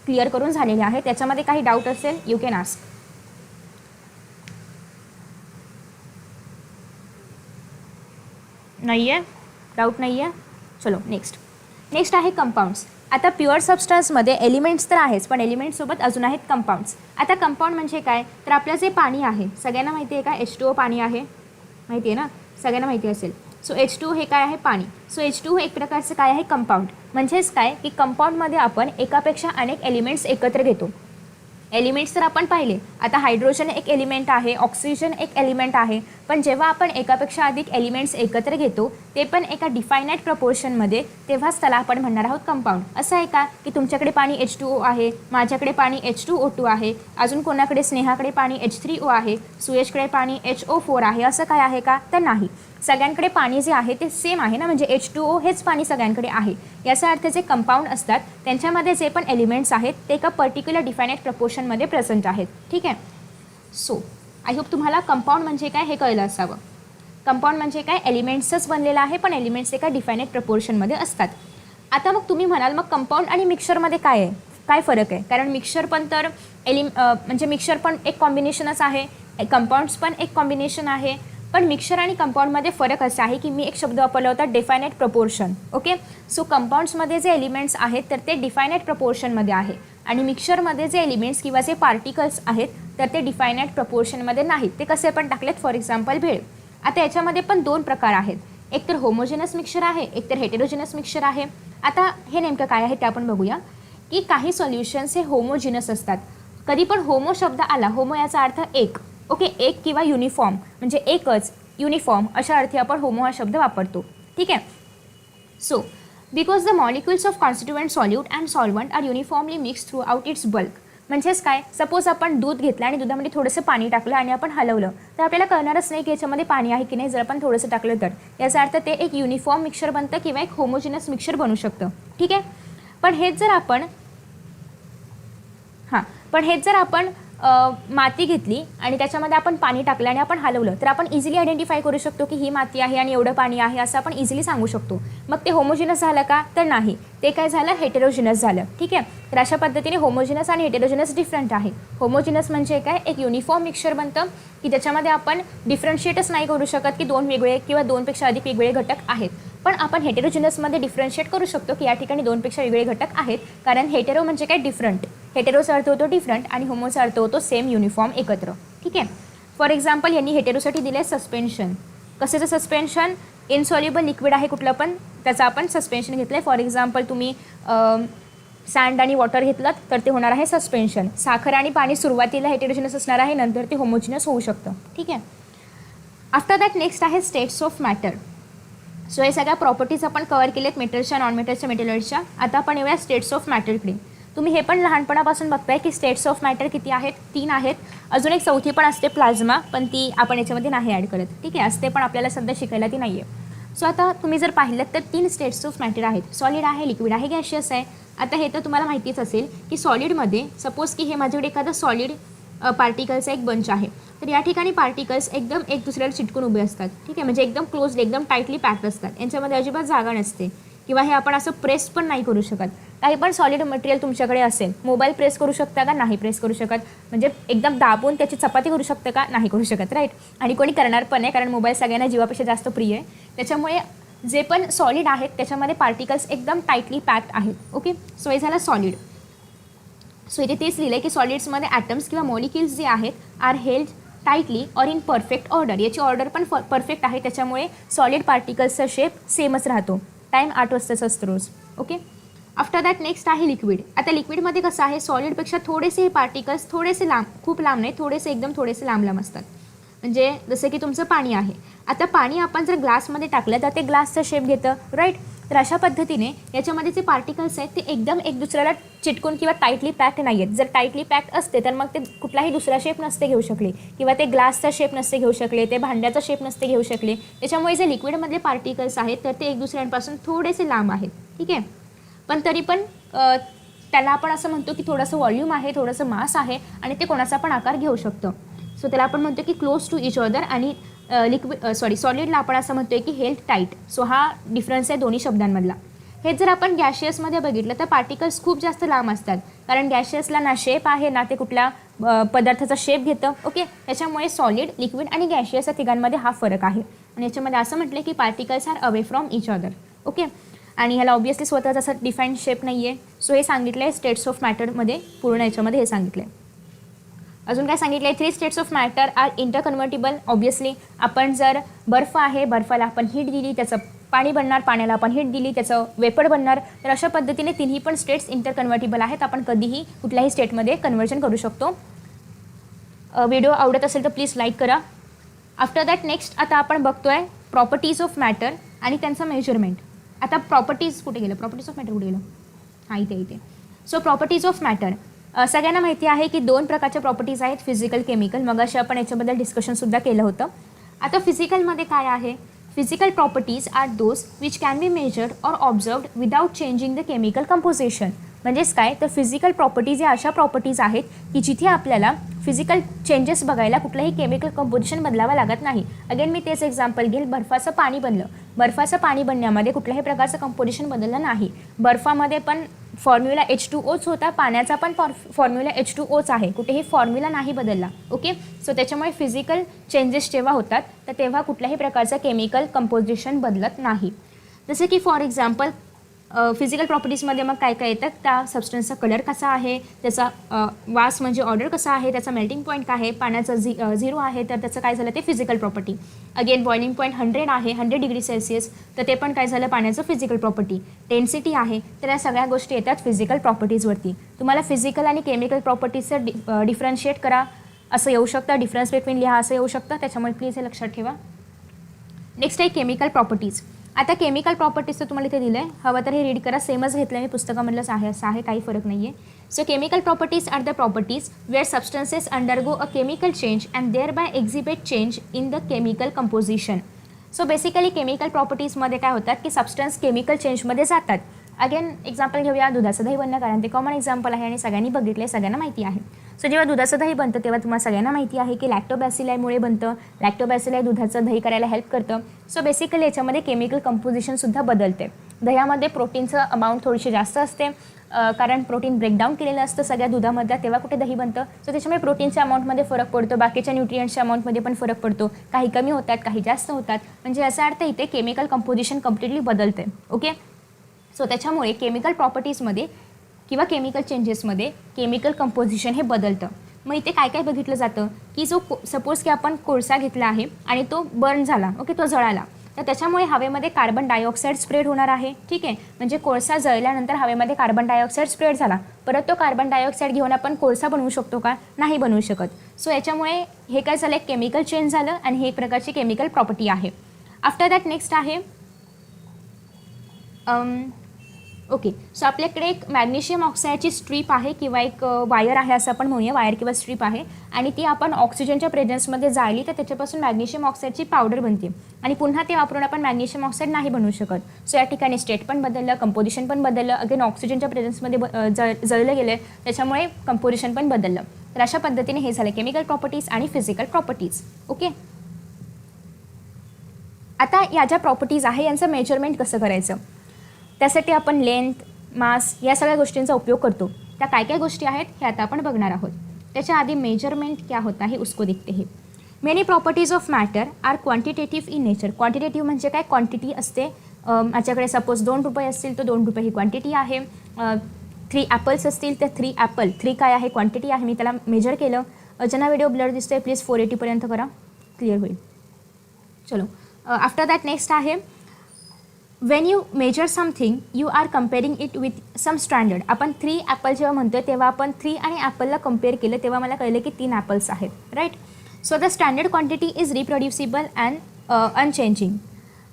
क्लिअर करून झालेले आहेत. त्याच्यामध्ये काही डाऊट असेल यू कॅन आस्क. नाही आहे, डाऊट नाही आहे. चलो नेक्स्ट आहे कंपाऊंड्स. आता प्युअर सबस्टन्समध्ये एलिमेंट्स तर आहेच, पण एलिमेंट्ससोबत अजून आहेत कंपाऊंड्स. आता कंपाऊंड म्हणजे काय, तर आपलं जे पाणी आहे सगळ्यांना माहिती आहे का, H2O पाणी आहे, माहिती आहे ना, सगळ्यांना माहिती असेल. सो H2O हे काय आहे, पाणी. सो H2O एक प्रकारचं काय आहे, कंपाऊंड. म्हणजेच काय की कंपाऊंडमध्ये आपण एकापेक्षा अनेक एलिमेंट्स एकत्र घेतो. एलिमेंट्स तर आपण पाहिले, आता हायड्रोजन एक एलिमेंट आहे, ऑक्सिजन एक एलिमेंट आहे, पण जेव्हा आपण एकापेक्षा अधिक एलिमेंट्स एकत्र घेतो ते पण एका डिफायनाइट प्रपोर्शनमध्ये, तेव्हाच त्याला आपण म्हणणार आहोत कंपाऊंड. असं आहे का की तुमच्याकडे पाणी H2O आहे, माझ्याकडे पाणी H2O2 आहे, अजून कोणाकडे स्नेहाकडे पाणी H3O आहे, सुयशकडे पाणी HO4 आहे, असं काय आहे का, तर नाही. सगळ्यांकडे पाणी जे आहे ते सेम आहे ना, म्हणजे H2O हेच पाणी सगळ्यांकडे आहे. याचा अर्थ जे कंपाऊंड असतात त्यांच्यामध्ये जे पण एलिमेंट्स आहेत ते एका पर्टिक्युलर डिफायनाइट प्रपोर्शनमध्ये प्रेझेंट आहेत. ठीक आहे. सो आय होप तुम्हाला कंपाऊंड म्हणजे काय हे कळलं असावं. कंपाऊंड म्हणजे काय, एलिमेंट्सच बनलेलं आहे, पण एलिमेंट्स एका डिफायनाइट प्रपोर्शनमध्ये असतात. आता मग तुम्ही म्हणाल मग कंपाऊंड आणि मिक्सचरमध्ये काय आहे, काय फरक आहे, कारण मिक्सचर पण तर म्हणजे मिक्सचर पण एक कॉम्बिनेशनच आहे, कंपाऊंड्स पण एक कॉम्बिनेशन आहे. पण मिक्सचर आणि कंपाऊंडमध्ये फरक असा आहे की मी एक शब्द वापरला होता डिफायनाइट प्रपोर्शन. ओके. सो कंपाऊंड्समध्ये जे एलिमेंट्स आहेत तर ते डिफायनाइट प्रपोर्शनमध्ये आहे, आणि मिक्सचरमध्ये जे एलिमेंट्स किंवा जे पार्टिकल्स आहेत तर ते डिफायनाइट प्रपोर्शनमध्ये नाहीत. ते कसे पण टाकलेत, फॉर एक्झाम्पल भेळ. आता याच्यामध्ये पण दोन प्रकार आहेत, एक तर होमोजेनस मिक्सचर आहे, एक तर हेटेरोजेनस मिक्सचर आहे. आता हे नेमकं काय आहे ते आपण बघूया की काही सॉल्युशन्स हे होमोजिनस असतात. कधी पण होमो शब्द आला, होमो याचा अर्थ एक, ओके, एक किंवा युनिफॉर्म, म्हणजे एकच, युनिफॉर्म अशा अर्थी आपण होमो हा शब्द वापरतो. ठीक आहे. So because the molecules of constituent solute and solvent are uniformly mix throughout its bulk. म्हणजेच काय, सपोज आपण दूध घेतलं आणि दुधामध्ये थोडंसं पाणी टाकलं आणि आपण हलवलं तर आपल्याला कळणारच नाही की याच्यामध्ये पाणी आहे की नाही, जर आपण थोडंसं टाकलं तर. याचा अर्थ ते एक युनिफॉर्म मिक्सचर बनतं किंवा एक होमोजिनस मिक्सचर बनू शकतं. ठीक आहे. पण हेच जर आपण माती घेतली आणि त्याच्यामध्ये आपण पाणी टाकलं आणि आपण हलवलं तर आपण इझिली आयडेंटिफाय करू शकतो की ही माती आहे आणि एवढं पाणी आहे असं आपण इझिली सांगू शकतो. मग ते होमोजिनस झालं का, तर नाही, ते काय झालं, हेटेरोजिनस झालं. ठीक आहे. तर अशा पद्धतीने होमोजिनस आणि हेटेरोजिनस डिफरंट आहे. होमोजिनस म्हणजे काय, एक युनिफॉर्म मिक्सचर बनतं की त्याच्यामध्ये आपण डिफरन्शिएटच नाही करू शकत की दोन वेगळे किंवा दोनपेक्षा अधिक वेगवेगळे घटक आहेत. पण आपण हेटेरोजिनसमध्ये डिफरन्शिएट करू शकतो की या ठिकाणी दोनपेक्षा वेगळे घटक आहेत, कारण हेटेरो म्हणजे काय डिफरंट, हेटेरोचा अर्थ होतो डिफरंट आणि होमोचा अर्थ होतो सेम युनिफॉर्म एकत्र. ठीक आहे. फॉर एक्झाम्पल यांनी हेटेरोसाठी दिलं आहे सस्पेन्शन. कशाचं सस्पेन्शन? इनसॉल्युबल लिक्विड आहे कुठलं पण त्याचं आपण सस्पेन्शन घेतलं आहे. फॉर एक्झाम्पल तुम्ही सँड आणि वॉटर घेतलं तर ते होणार आहे सस्पेन्शन. साखर आणि पाणी सुरुवातीला हेटेरोजिनस असणार आहे, नंतर ते होमोजिनस होऊ शकतं. ठीक आहे. आफ्टर दॅट नेक्स्ट आहे स्टेट्स ऑफ मॅटर. सो हे सगळ्या प्रॉपर्टीज आपण कवर केलेत मेटलच्या, नॉन मेटलच्या, मेटलॉइडच्या. आता आपण येऊया स्टेट्स ऑफ मॅटरकडे. तुम्ही हे पण लहानपणापासून बघताय की स्टेट्स ऑफ मॅटर किती आहेत? 3 आहेत. अजून एक चौथी पण असते प्लाझ्मा, पण ती आपण याच्यामध्ये नाही ॲड करत. ठीक आहे. असते पण आपल्याला सध्या शिकायला ती नाही आहे. सो आता तुम्ही जर पाहिलं तर 3 स्टेट्स ऑफ मॅटर आहेत. सॉलिड आहे, लिक्विड आहे, गॅशियस आहे. आता हे तर तुम्हाला माहितीच असेल की सॉलिडमध्ये सपोज की हे माझ्याकडे एखादं सॉलिड पार्टिकल्सचा एक बंच आहे, तर या ठिकाणी पार्टिकल्स एकदम एक दुसऱ्याला चिटकून उभे असतात. ठीक आहे. म्हणजे एकदम क्लोजली, एकदम टाईटली पॅक्ड असतात. यांच्यामध्ये अजिबात जागा नसते किंवा हे आपण असं प्रेस पण नाही करू शकत. काही पण सॉलिड मटेरियल तुमच्याकडे असेल, मोबाईल प्रेस करू शकता का? नाही प्रेस करू शकत. म्हणजे एकदम दाबून त्याची चपाती करू शकतं का? नाही करू शकत. राईट. आणि कोणी करणार पण नाही, कारण मोबाईल सगळ्यांना जीवापेक्षा जास्त प्रिय आहे. त्याच्यामुळे जे पण सॉलिड आहेत त्याच्यामध्ये पार्टिकल्स एकदम टाईटली पॅक्ड आहेत. ओके. सो हे झालं सॉलिड. सो इथे तेच लिहिलं आहे की सॉलिड्समध्ये ॲटम्स किंवा मॉलिक्युल्स जे आहेत are held tightly or in perfect order. याची ऑर्डर पण परफेक्ट आहे, त्याच्यामुळे सॉलिड पार्टिकल्सचा शेप सेमच राहतो. टाईम 8 वाजताच असतं रोज. ओके. आफ्टर दॅट नेक्स्ट आहे लिक्विड. आता लिक्विडमध्ये कसं आहे, सॉलिडपेक्षा थोडेसे हे पार्टिकल्स थोडेसे लांब, खूप लांब नाही, थोडेसे एकदम थोडेसे लांब लांब असतात. म्हणजे जसं की तुमचं पाणी आहे. आता पाणी आपण जर ग्लासमध्ये टाकलं तर ते ग्लासचा शेप घेतं. राईट. तर अशा पद्धतीने याच्यामध्ये जे पार्टिकल्स आहेत ते एकदम एक दुसऱ्याला चिटकून किंवा टाईटली पॅक्ड नाही आहेत. जर टाईटली पॅक्ड असते तर मग ते कुठलाही दुसरा शेप नसते घेऊ शकले, किंवा ते ग्लासचा शेप नसते घेऊ शकले, ते भांड्याचा शेप नसते घेऊ शकले. त्याच्यामुळे जे लिक्विडमधले पार्टिकल्स आहेत तर ते एक दुसऱ्यांपासून थोडेसे लांब आहेत. ठीक आहे. पण तरी पण त्याला आपण असं म्हणतो की थोडंसं व्हॉल्यूम आहे, थोडंसं मास आहे आणि ते कोणाचा पण आकार घेऊ शकतं. सो त्याला आपण म्हणतो की क्लोज टू इच अदर. आणि सॉलिडला आपण असं म्हणतोय की हेल्ड टाईट. सो हा डिफरन्स आहे दोन्ही शब्दांमधला. हे जर आपण गॅशियसमध्ये बघितलं तर पार्टिकल्स खूप जास्त लांब असतात, कारण गॅशियसला ना शेप आहे ना ते कुठल्या पदार्थाचा शेप घेतं. ओके. त्याच्यामुळे सॉलिड, लिक्विड आणि गॅशियस या तिघांमध्ये हा फरक आहे. आणि याच्यामध्ये असं म्हटलं की particles are away from each other. Okay. आणि ह्याला ऑब्वियसली स्वतःचा असा डिफाईन्ड शेप नाही आहे. सो हे सांगितलं आहे स्टेट्स ऑफ मॅटरमध्ये, पूर्ण याच्यामध्ये हे सांगितलं आहे. अजून काय सांगितलं आहे? 3 states of matter are interconvertible. Obviously आपण जर बर्फ आहे, बर्फाला आपण हीट दिली त्याचं पाणी बनणार, पाण्याला आपण हीट दिली त्याचं वेपर बनणार. तर अशा पद्धतीने तिन्ही पण स्टेट्स इंटरकन्व्हर्टिबल आहेत. आपण कधीही कुठल्याही स्टेटमध्ये कन्व्हर्जन करू शकतो. व्हिडिओ आवडत असेल तर प्लीज लाईक करा. आफ्टर दॅट नेक्स्ट आता आपण बघतोय प्रॉपर्टीज ऑफ मॅटर आणि त्यांचं मेजरमेंट. आता प्रॉपर्टीज कुठे गेलं? प्रॉपर्टीज ऑफ मॅटर कुठे गेलं? हां, इथे. सो प्रॉपर्टीज ऑफ मॅटर सगळ्यांना माहिती आहे की 2 प्रकारच्या प्रॉपर्टीज आहेत, फिजिकल, केमिकल. मगाशी आपण याच्याबद्दल डिस्कशनसुद्धा केलं होतं. आता फिजिकलमध्ये काय आहे? Physical properties are those which can be measured or observed without changing the chemical composition. म्हणजेच काय तर फिजिकल प्रॉपर्टीज या अशा प्रॉपर्टीज आहेत की जिथे आपल्याला फिजिकल चेंजेस बघायला कुठलंही केमिकल कंपोजिशन बदलावं लागत नाही. अगेन मी तेच एक्झाम्पल घेईल. बर्फाचं पाणी बनलं, बर्फाचं पाणी बनण्यामध्ये कुठल्याही प्रकारचं कंपोजिशन बदललं नाही. बर्फामध्ये पण फॉर्म्युला H2Oच होता, पाण्याचा पण फॉर्म्युला H2Oच आहे, कुठेही फॉर्म्युला नाही बदलला. ओके. सो त्याच्यामुळे फिजिकल चेंजेस जेव्हा होतात तर तेव्हा कुठल्याही प्रकारचं केमिकल कंपोजिशन बदलत नाही. जसं की फॉर एक्झाम्पल फिजिकल प्रॉपर्टीजमध्ये मग काय काय येतात? त्या सबस्टन्सचा कलर कसा आहे, त्याचा वास म्हणजे ऑर्डर कसा आहे, त्याचा मेल्टिंग पॉईंट काय आहे, पाण्याचं 0 आहे तर त्याचं काय झालं ते physical property. Again boiling point 100 आहे, 100 डिग्री सेल्सिअस, तर ते पण काय झालं पाण्याचं फिजिकल प्रॉपर्टी. डेन्सिटी आहे, तर या सगळ्या गोष्टी येतात फिजिकल प्रॉपर्टीजवरती. तुम्हाला फिजिकल आणि केमिकल प्रॉपर्टीजचं डिफरन्शिएट करा असं येऊ शकतं, डिफरन्स बिटवीन लिहा असं येऊ शकतं. त्याच्यामुळे प्लीज हे लक्षात ठेवा. नेक्स्ट आहे केमिकल प्रॉपर्टीज. आता केमिकल प्रॉपर्टीजचं तुम्हाला इथे दिलं आहे, हवं तर हे रीड करा. सेमच घेतलं मी पुस्तकामधलंच आहे, असं आहे, काही फरक नाही आहे. So chemical properties are the properties where substances undergo a chemical change and thereby exhibit change in the chemical composition. So basically chemical प्रॉपर्टीजमध्ये काय होतात की सबस्टन्स केमिकल चेंजमध्ये जातात. अगेन एक्झाम्पल घेऊया दुधाचं दही बनणं, कारण ते कॉमन एक्झाम्पल आहे आणि सगळ्यांनी बघितलं, सगळ्यांना माहिती आहे. सो जेव्हा दुधाचं दही बनतं तेव्हा तुम्हाला सगळ्यांना माहिती आहे की लॅक्टोबॅसिलायमुळे बनतं. लॅक्टोबॅसिलाय दुधाचं दही करायला हेल्प करतं. सो बेसिकली याच्यामध्ये केमिकल कंपोजिशनसुद्धा बदलते. दह्यामध्ये प्रोटीनचं अमाऊंट थोडीशी जास्त असते, कारण प्रोटीन ब्रेकडाऊन केलेलं असतं सगळ्या दुधामध्ये, तेव्हा कुठे दही बनतं. सो त्याच्यामुळे प्रोटीनच्या अमाऊंटमध्ये फरक पडतो, बाकीच्या न्यूट्रियंट्सच्या अमाऊंटमध्ये पण फरक पडतो. काही कमी होतात, काही जास्त होतात. म्हणजे याचा अर्थ इथे केमिकल कंपोजिशन कम्प्लिटली बदलते. ओके, सो त्याच्यामुळे केमिकल प्रॉपर्टीजमध्ये किंवा केमिकल चेंजेसमध्ये केमिकल कंपोजिशन हे बदलतं. मग इथे काय काय बघितलं जातं की जो सपोज की आपण कोळसा घेतला आहे आणि तो बर्न झाला, ओके, तो जळाला, तर त्याच्यामुळे हवेमध्ये कार्बन डायऑक्साईड स्प्रेड होणार आहे. ठीक आहे, म्हणजे कोळसा जळल्यानंतर हवेमध्ये कार्बन डायऑक्साईड स्प्रेड झाला, परत तो कार्बन डायऑक्साईड घेऊन आपण कोळसा बनवू शकतो का? नाही बनवू शकत. सो याच्यामुळे हे काय झालं, केमिकल चेंज झालं आणि हे एक प्रकारची केमिकल प्रॉपर्टी आहे. आफ्टर दॅट नेक्स्ट आहे ओके, सो आपल्याकडे एक मॅग्नेशियम ऑक्साईडची स्ट्रीप आहे किंवा एक वायर आहे असं आपण म्हणूया, वायर किंवा स्ट्रीप आहे, आणि ती आपण ऑक्सिजनच्या प्रेझेन्समध्ये जाळली तर त्याच्यापासून मॅग्नेशियम ऑक्साईडची पावडर बनते आणि पुन्हा ते वापरून आपण मॅग्नेशियम ऑक्साईड नाही बनवू शकत. सो या ठिकाणी स्टेट पण बदललं, कंपोजिशन पण बदललं, अगेन ऑक्सिजनच्या प्रेझेन्समध्ये जळलं गेलं, त्याच्यामुळे कंपोजिशन पण बदललं. तर अशा पद्धतीने हे झालं केमिकल प्रॉपर्टीज आणि फिजिकल प्रॉपर्टीज. ओके, आता या ज्या प्रॉपर्टीज आहे यांचं मेजरमेंट कसं करायचं, त्यासाठी आपण लेंथ, मास या सगळ्या गोष्टींचा उपयोग करतो. त्या काय काय गोष्टी आहेत हे आता आपण बघणार आहोत. त्याच्या आधी मेजरमेंट क्या होता है उसको देखते हैं. Many properties of matter are quantitative in nature. Quantitative म्हणजे काय, क्वांटिटी असते. माझ्याकडे सपोज 2 रुपये असतील तर 2 रुपये ही क्वांटिटी आहे. 3 ॲपल्स असतील तर 3 ॲपल, 3 काय आहे, क्वांटिटी आहे, मी त्याला मेजर केलं. ज्यांना व्हिडिओ ब्लर दिसतोय प्लीज 480 करा, क्लिअर होईल. चलो, आफ्टर दॅट नेक्स्ट आहे when you measure something you are comparing it with some standard. आपण 3 ॲपल जेव्हा म्हणतोय तेव्हा आपण 3 आणि ॲपलला कम्पेअर केलं तेव्हा मला कळलं की 3 ॲपल्स आहेत, right. So the standard quantity is reproducible and unchanging.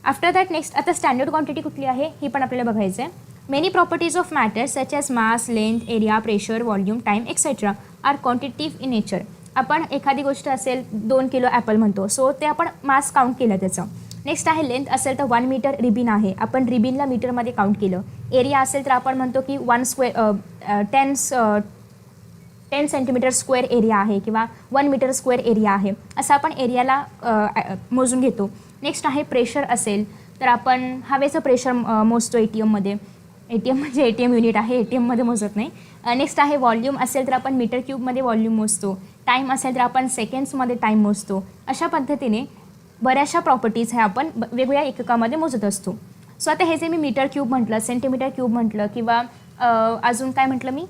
After that next आता स्टँडर्ड क्वांटिटी कुठली आहे हे पण आपल्याला बघायचं आहे. Many properties of matter such as mass, length, area, pressure, volume, time etcetera are quantitative in nature. आपण एखादी गोष्ट असेल 2 किलो ॲपल म्हणतो, सो ते आपण मास काउंट केलं त्याचं. नेक्स्ट आहे लेंथ असेल तर 1 मीटर रिबिन आहे, आपण रिबिनला मीटरमध्ये काउंट केलं. एरिया असेल तर आपण म्हणतो की 10 सेंटीमीटर स्क्वेअर एरिया आहे किंवा 1 मीटर स्क्वेअर एरिया आहे, असं आपण एरियाला मोजून घेतो. नेक्स्ट आहे प्रेशर असेल तर आपण हवेचं प्रेशर मोजतो ATMमध्ये. ATM म्हणजे ATM युनिट आहे, ATMमध्ये मोजत नाही. नेक्स्ट आहे व्हॉल्यूम असेल तर आपण मीटर क्यूबमध्ये व्हॉल्यूम मोजतो. टाईम असेल तर आपण सेकंड्समध्ये टाईम मोजतो. अशा पद्धतीने बऱ्याचशा प्रॉपर्टीज ह्या आपण वेगवेगळ्या एककामध्ये मोजत असतो. सो आता हे जे मी मीटर क्यूब म्हटलं, सेंटीमीटर क्यूब म्हटलं किंवा अजून काय म्हटलं मी,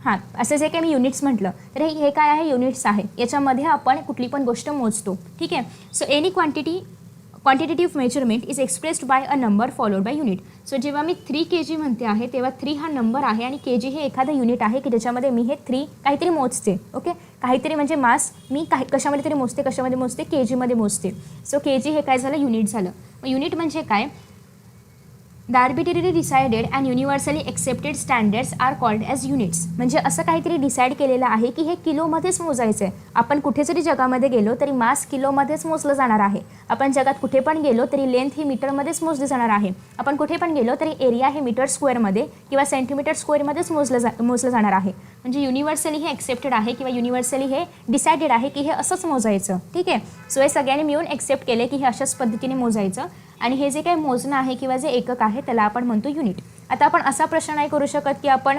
हां, असं जे काही मी युनिट्स म्हटलं तर हे काय आहे, युनिट्स आहे. याच्यामध्ये आपण कुठली पण गोष्ट मोजतो. ठीक आहे, so any quantitative measurement is expressed by a number followed by unit. So जेव्हा मी 3 kg म्हणते आहे तेव्हा 3 हा नंबर आहे आणि kg हे एखादं युनिट आहे की ज्याच्यामध्ये मी हे 3 काहीतरी मोजते. ओके, काहीतरी म्हणजे मास मी कशामध्ये तरी मोजते, कशामध्ये मोजते, kg मोजते. सो kg हे काय झालं, युनिट झालं. मग युनिट म्हणजे काय, the arbitrarily decided and universally accepted standards are called as units. म्हणजे असं काहीतरी डिसाईड केलेलं आहे की हे किलोमध्येच मोजायचं आहे. आपण कुठे जरी जगामध्ये गेलो तरी मास किलोमध्येच मोजलं जाणार आहे. आपण जगात कुठे पण गेलो तरी लेंथ ही मीटरमध्येच मोजली जाणार आहे. आपण कुठे पण गेलो तरी एरिया हे मीटर स्क्वेअरमध्ये किंवा सेंटीमीटर स्क्वेअरमध्येच मोजलं जाणार आहे. म्हणजे युनिव्हर्सली हे एक्सेप्टेड आहे किंवा युनिव्हर्सली हे डिसाइडेड आहे की हे असंच मोजायचं. ठीक आहे, सो हे सगळ्यांनी मिळून एक्सेप्ट केले की हे अशाच पद्धतीने मोजायचं आणि हे जे काही मोजणं आहे किंवा जे एकक आहे त्याला आपण म्हणतो युनिट. आता आपण असा प्रश्न नाही करू शकत की आपण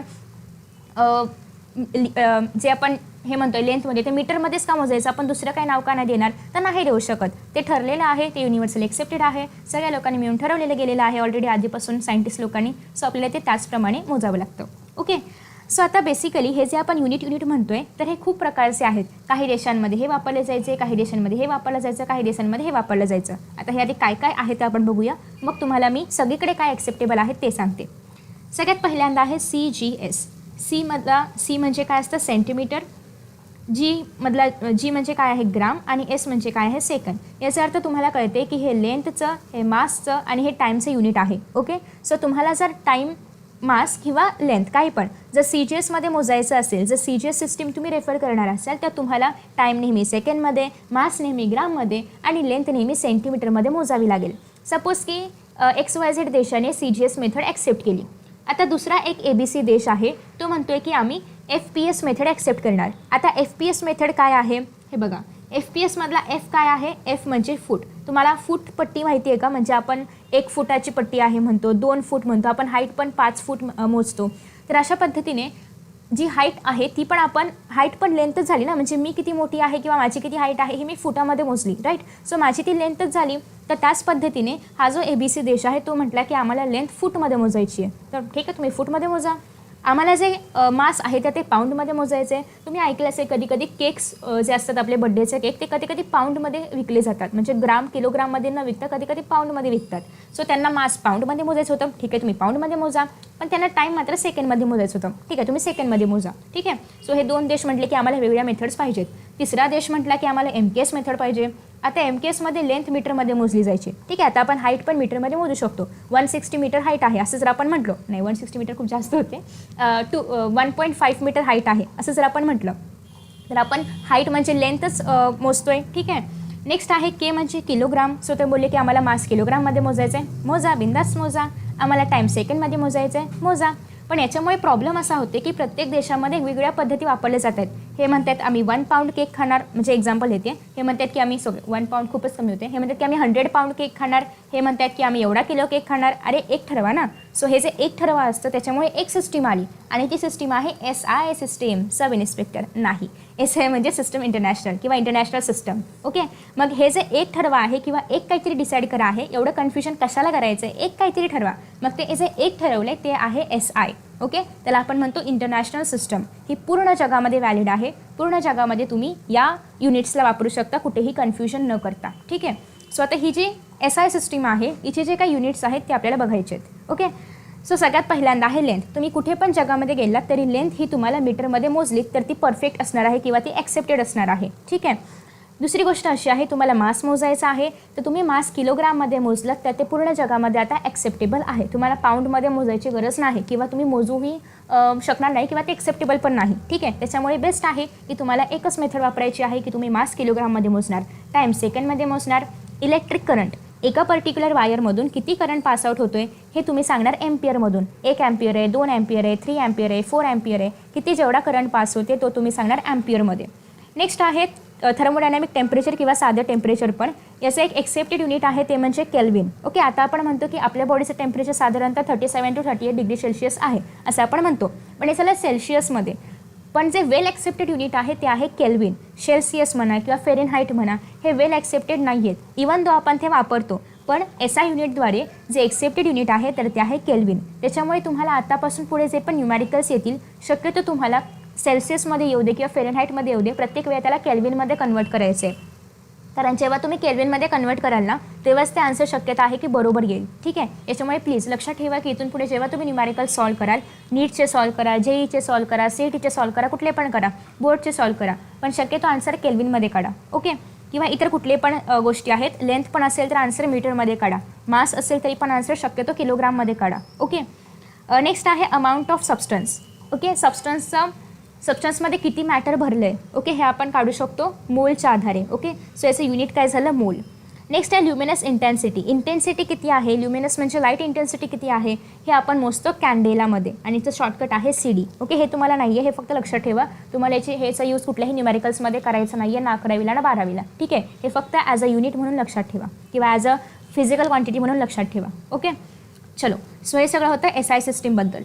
जे आपण हे म्हणतोय लेंथमध्ये ते मीटरमध्येच का मोजायचं, आपण दुसरं काही नाव का नाही देणार, तर नाही देऊ शकत. ते ठरलेलं आहे, ते युनिव्हर्सली एक्सेप्टेड आहे, सगळ्या लोकांनी मिळून ठरवलेलं गेलेलं आहे ऑलरेडी आधीपासून सायंटिस्ट लोकांनी. सो आपल्याला ते त्याचप्रमाणे मोजावं लागतं. ओके, सो आता बेसिकली हे जे आपण युनिट म्हणतोय तर हे खूप प्रकारचे आहेत. काही देशांमध्ये हे वापरले जायचे, काही देशांमध्ये हे वापरलं जायचं, काही देशांमध्ये हे वापरलं जायचं. आता हे आधी काय काय आहे ते आपण बघूया, मग तुम्हाला मी सगळीकडे काय ॲक्सेप्टेबल आहे ते सांगते. सगळ्यात पहिल्यांदा आहे CGS. C म्हणजे काय असतं, सेंटीमीटर. G म्हणजे काय आहे, ग्राम. आणि S म्हणजे काय आहे, सेकंड. याचा अर्थ तुम्हाला कळते की हे लेंथचं, हे मासचं आणि हे टाईमचं युनिट आहे. ओके, सो तुम्हाला जर टाईम, मास किंवा लेंथ काही पण जर CGSमध्ये मोजायचं असेल, जर CGS सिस्टीम तुम्ही रेफर करणार असाल तर तुम्हाला टाईम नेहमी सेकंडमध्ये, मास नेहमी ग्राममध्ये आणि लेंथ नेहमी सेंटीमीटरमध्ये मोजावी लागेल. सपोज की XYZ देशाने CGS मेथड ॲक्सेप्ट केली. आता दुसरा एक ABC देश आहे, तो म्हणतोय की आम्ही FPS मेथड ॲक्सेप्ट करणार. आता FPS मेथड काय आहे हे बघा. FPS मधला F काय आहे, F म्हणजे फूट. तुम्हाला फूट पट्टी माहिती आहे का, म्हणजे आपण 1 फुटाची पट्टी आहे म्हणतो, 2 फूट म्हणतो, आपण हाईट पण 5 फूट मोजतो. तर अशा पद्धतीने जी हाईट आहे ती पण आपण हाईट पण लेंथच झाली ना, म्हणजे मी किती मोठी आहे किंवा माझी किती हाईट आहे हे मी फुटामध्ये मोजली, राईट. सो माझी ती लेंथच झाली. तर त्याच पद्धतीने हा जो ABC देश आहे तो म्हटला की आम्हाला लेंथ फूटमध्ये मोजायची आहे. तर ठीक आहे, तुम्ही फूटमध्ये मोजा. आम्हाला जे मास आहे ते पाऊंडमध्ये मोजायचे. तुम्ही ऐकलं असेल कधी कधी केक्स जे असतात आपले बड्डेचे केक ते कधी कधी पाऊंडमध्ये विकले जातात, म्हणजे ग्राम किलोग्राममध्ये न विकता कधी कधी पाऊंडमध्ये विकतात. सो त्यांना मास पाऊंडमध्ये मोजायचं होतं, ठीक आहे तुम्ही पाऊंडमध्ये मोजा. पण त्यांना टाईम मात्र सेकंडमध्ये मोजायचं होतं, ठीक आहे तुम्ही सेकंडमध्ये मोजा. ठीक आहे. सो हे 2 देश म्हटले की आम्हाला वेगवेगळ्या मेथड्स पाहिजेत. तिसरा देश म्हटला की आम्हाला MKS मेथड पाहिजे. आता MKSमध्ये लेंथ मीटरमध्ये मोजली जायची. ठीक आहे, आता आपण हाईट पण मीटरमध्ये मोजू शकतो. 160 मीटर हाईट आहे असं जर आपण म्हटलं, नाही 160 मीटर खूप जास्त होते, 1.5 मीटर हाईट आहे असं जर आपण म्हटलं, तर आपण हाईट म्हणजे लेंथच मोजतोय. ठीक आहे. नेक्स्ट आहे K म्हणजे किलोग्राम. सो ते बोलले की आम्हाला मास किलोग्राममध्ये मोजायचं आहे, मोजा, बिंदास मोजा. आम्हाला टाईम सेकंडमध्ये मोजायचं आहे, मोजा. पण याच्यामुळे प्रॉब्लेम असा होते की प्रत्येक देशामध्ये वेगवेगळ्या पद्धती वापरल्या जात आहेत. हे म्हणतात आम्ही 1 पाऊंड केक खाणार, म्हणजे एक्झाम्पल येते. हे म्हणतात की आम्ही 1 पाऊंड खूपच कमी होते. हे म्हणतात की आम्ही 100 पाऊंड केक खाणार. हे म्हणतात की आम्ही एवढा किलो केक खाणार. अरे एक ठरवा ना. सो हे जे एक ठरवा असतं त्याच्यामुळे एक सिस्टीम आली आणि ती सिस्टीम आहे SI सिस्टीम, सब इन्स्पेक्टर नाही. SI म्हणजे सिस्टम इंटरनॅशनल किंवा इंटरनॅशनल सिस्टम. ओके. मग हे जे एक ठरवा आहे किंवा एक काहीतरी डिसाईड करा आहे, एवढं कन्फ्युजन कशाला करायचं आहे, एक काहीतरी ठरवा. मग ते जे एक ठरवलं ते आहे SI. ओके. त्याला आपण म्हणतो इंटरनॅशनल सिस्टम. ही पूर्ण जगामध्ये व्हॅलिड आहे. पूर्ण जगामध्ये तुम्ही या युनिट्सला वापरू शकता कुठेही कन्फ्युजन न करता. ठीक आहे. सो आता ही जी SI सिस्टीम आहे हिचे जे काही युनिट्स आहेत ते आपल्याला बघायचे आहेत. ओके. सो सगळ्यात पहिल्यांदा आहे लेंथ. तुम्ही कुठे पण जगामध्ये गेलात तरी लेंथ ही तुम्हाला मीटरमध्ये मोजलीत तर ती परफेक्ट असणार आहे किंवा ती ॲक्सेप्टेड असणार आहे. ठीक आहे. दुसरी गोष्ट अशी आहे, तुम्हाला मास मोजायचा आहे तर तुम्ही मास किलोग्राममध्ये मोजलात तर ते पूर्ण जगामध्ये आता ॲक्सेप्टेबल आहे. तुम्हाला पाऊंडमध्ये मोजायची गरज नाही किंवा तुम्ही मोजूही शकणार नाही किंवा ते ॲक्सेप्टेबल पण नाही. ठीक आहे. त्याच्यामुळे बेस्ट आहे की तुम्हाला एकच मेथड वापरायची आहे की तुम्ही मास किलोग्राममध्ये मोजणार, टाईम सेकंडमध्ये मोजणार. इलेक्ट्रिक करंट, एका पर्टिक्युलर वायरमधून किती करंट पासआउट होतोय हे तुम्ही सांगणार एम्पियरमधून. 1 अँपियर आहे, 2 अँपियर आहे, 3 अँपियर आहे, 4 अँपियर आहे, किती जेवढा करंट पास होते तो तुम्ही सांगणार अँपियरमध्ये. नेक्स्ट आहे थर्मोडायनॅमिक टेम्परेचर किंवा साधं टेम्परेचर. पण याचं एक एक्सेप्टेड युनिट आहे ते म्हणजे केल्विन. ओके. आता आपण म्हणतो की आपल्या बॉडीचं टेम्परेचर साधारणतः 37 to 38 डिग्री सेल्सिअस आहे असं आपण म्हणतो, पण हे झालं सेल्सिअसमध्ये. पण जे वेल ॲक्सेप्टेड युनिट आहे ते आहे केल्विन. सेल्सिअस म्हणा किंवा फेरेनहाईट म्हणा हे वेल ॲक्सेप्टेड नाही आहेत, इवन दो आपण ते वापरतो. पण SI युनिटद्वारे जे एक्सेप्टेड युनिट आहे तर ते आहे केल्विन. त्याच्यामुळे तुम्हाला आतापासून पुढे जे पण न्यूमॅरिकल्स येतील शक्यतो तुम्हाला सेल्सिअसमध्ये येऊ दे किंवा फेरेनहाईटमध्ये येऊ दे प्रत्येक वेळा त्याला केल्विनमध्ये कन्वर्ट करायचे आहे. कारण जेव्हा तुम्ही केल्विनमध्ये कन्वर्ट कराल ना तेव्हाच ते आन्सर शक्यता आहे की बरोबर येईल. ठीक आहे. याच्यामुळे प्लीज लक्षात ठेवा की इथून पुढे जेव्हा तुम्ही न्यूमॅरिकल सॉल्व कराल, नीटचे सॉल्व करा, JEEचे सॉल्व करा, CETचे सॉल्व करा, कुठले पण करा, बोर्डचे सॉल्व करा, पण शक्यतो आन्सर केल्विनमध्ये काढा. ओके. किंवा इतर कुठले पण गोष्टी आहेत, लेंथ पण असेल तर आन्सर मीटरमध्ये काढा, मास असेल तरी पण आन्सर शक्यतो किलोग्राममध्ये काढा. ओके. नेक्स्ट आहे अमाऊंट ऑफ सबस्टन्स. ओके. सबस्टन्समध्ये किती मॅटर भरलं आहे. ओके. हे आपण काढू शकतो मोलच्या आधारे. ओके. सो याचं युनिट काय झालं, मोल. नेक्स्ट आहे ल्युमिनस इंटेन्सिटी. इंटेन्सिटी किती आहे, ल्युमिनस म्हणजे लाईट इंटेन्सिटी किती आहे हे आपण मोजतो कॅन्डेलामध्ये आणि इथं शॉर्टकट आहे CD. ओके. हे तुम्हाला नाही आहे, हे फक्त लक्षात ठेवा. तुम्हाला ह्याचा यूज कुठल्याही न्यूमॅरिकल्समध्ये करायचं नाही आहे, ना 11वीला ना 12वीला. ठीक आहे. हे फक्त ॲज अ युनिट म्हणून लक्षात ठेवा किंवा ॲज अ फिजिकल क्वांटिटी म्हणून लक्षात ठेवा. ओके. चलो. सो हे सगळं होतं SI सिस्टीमबद्दल.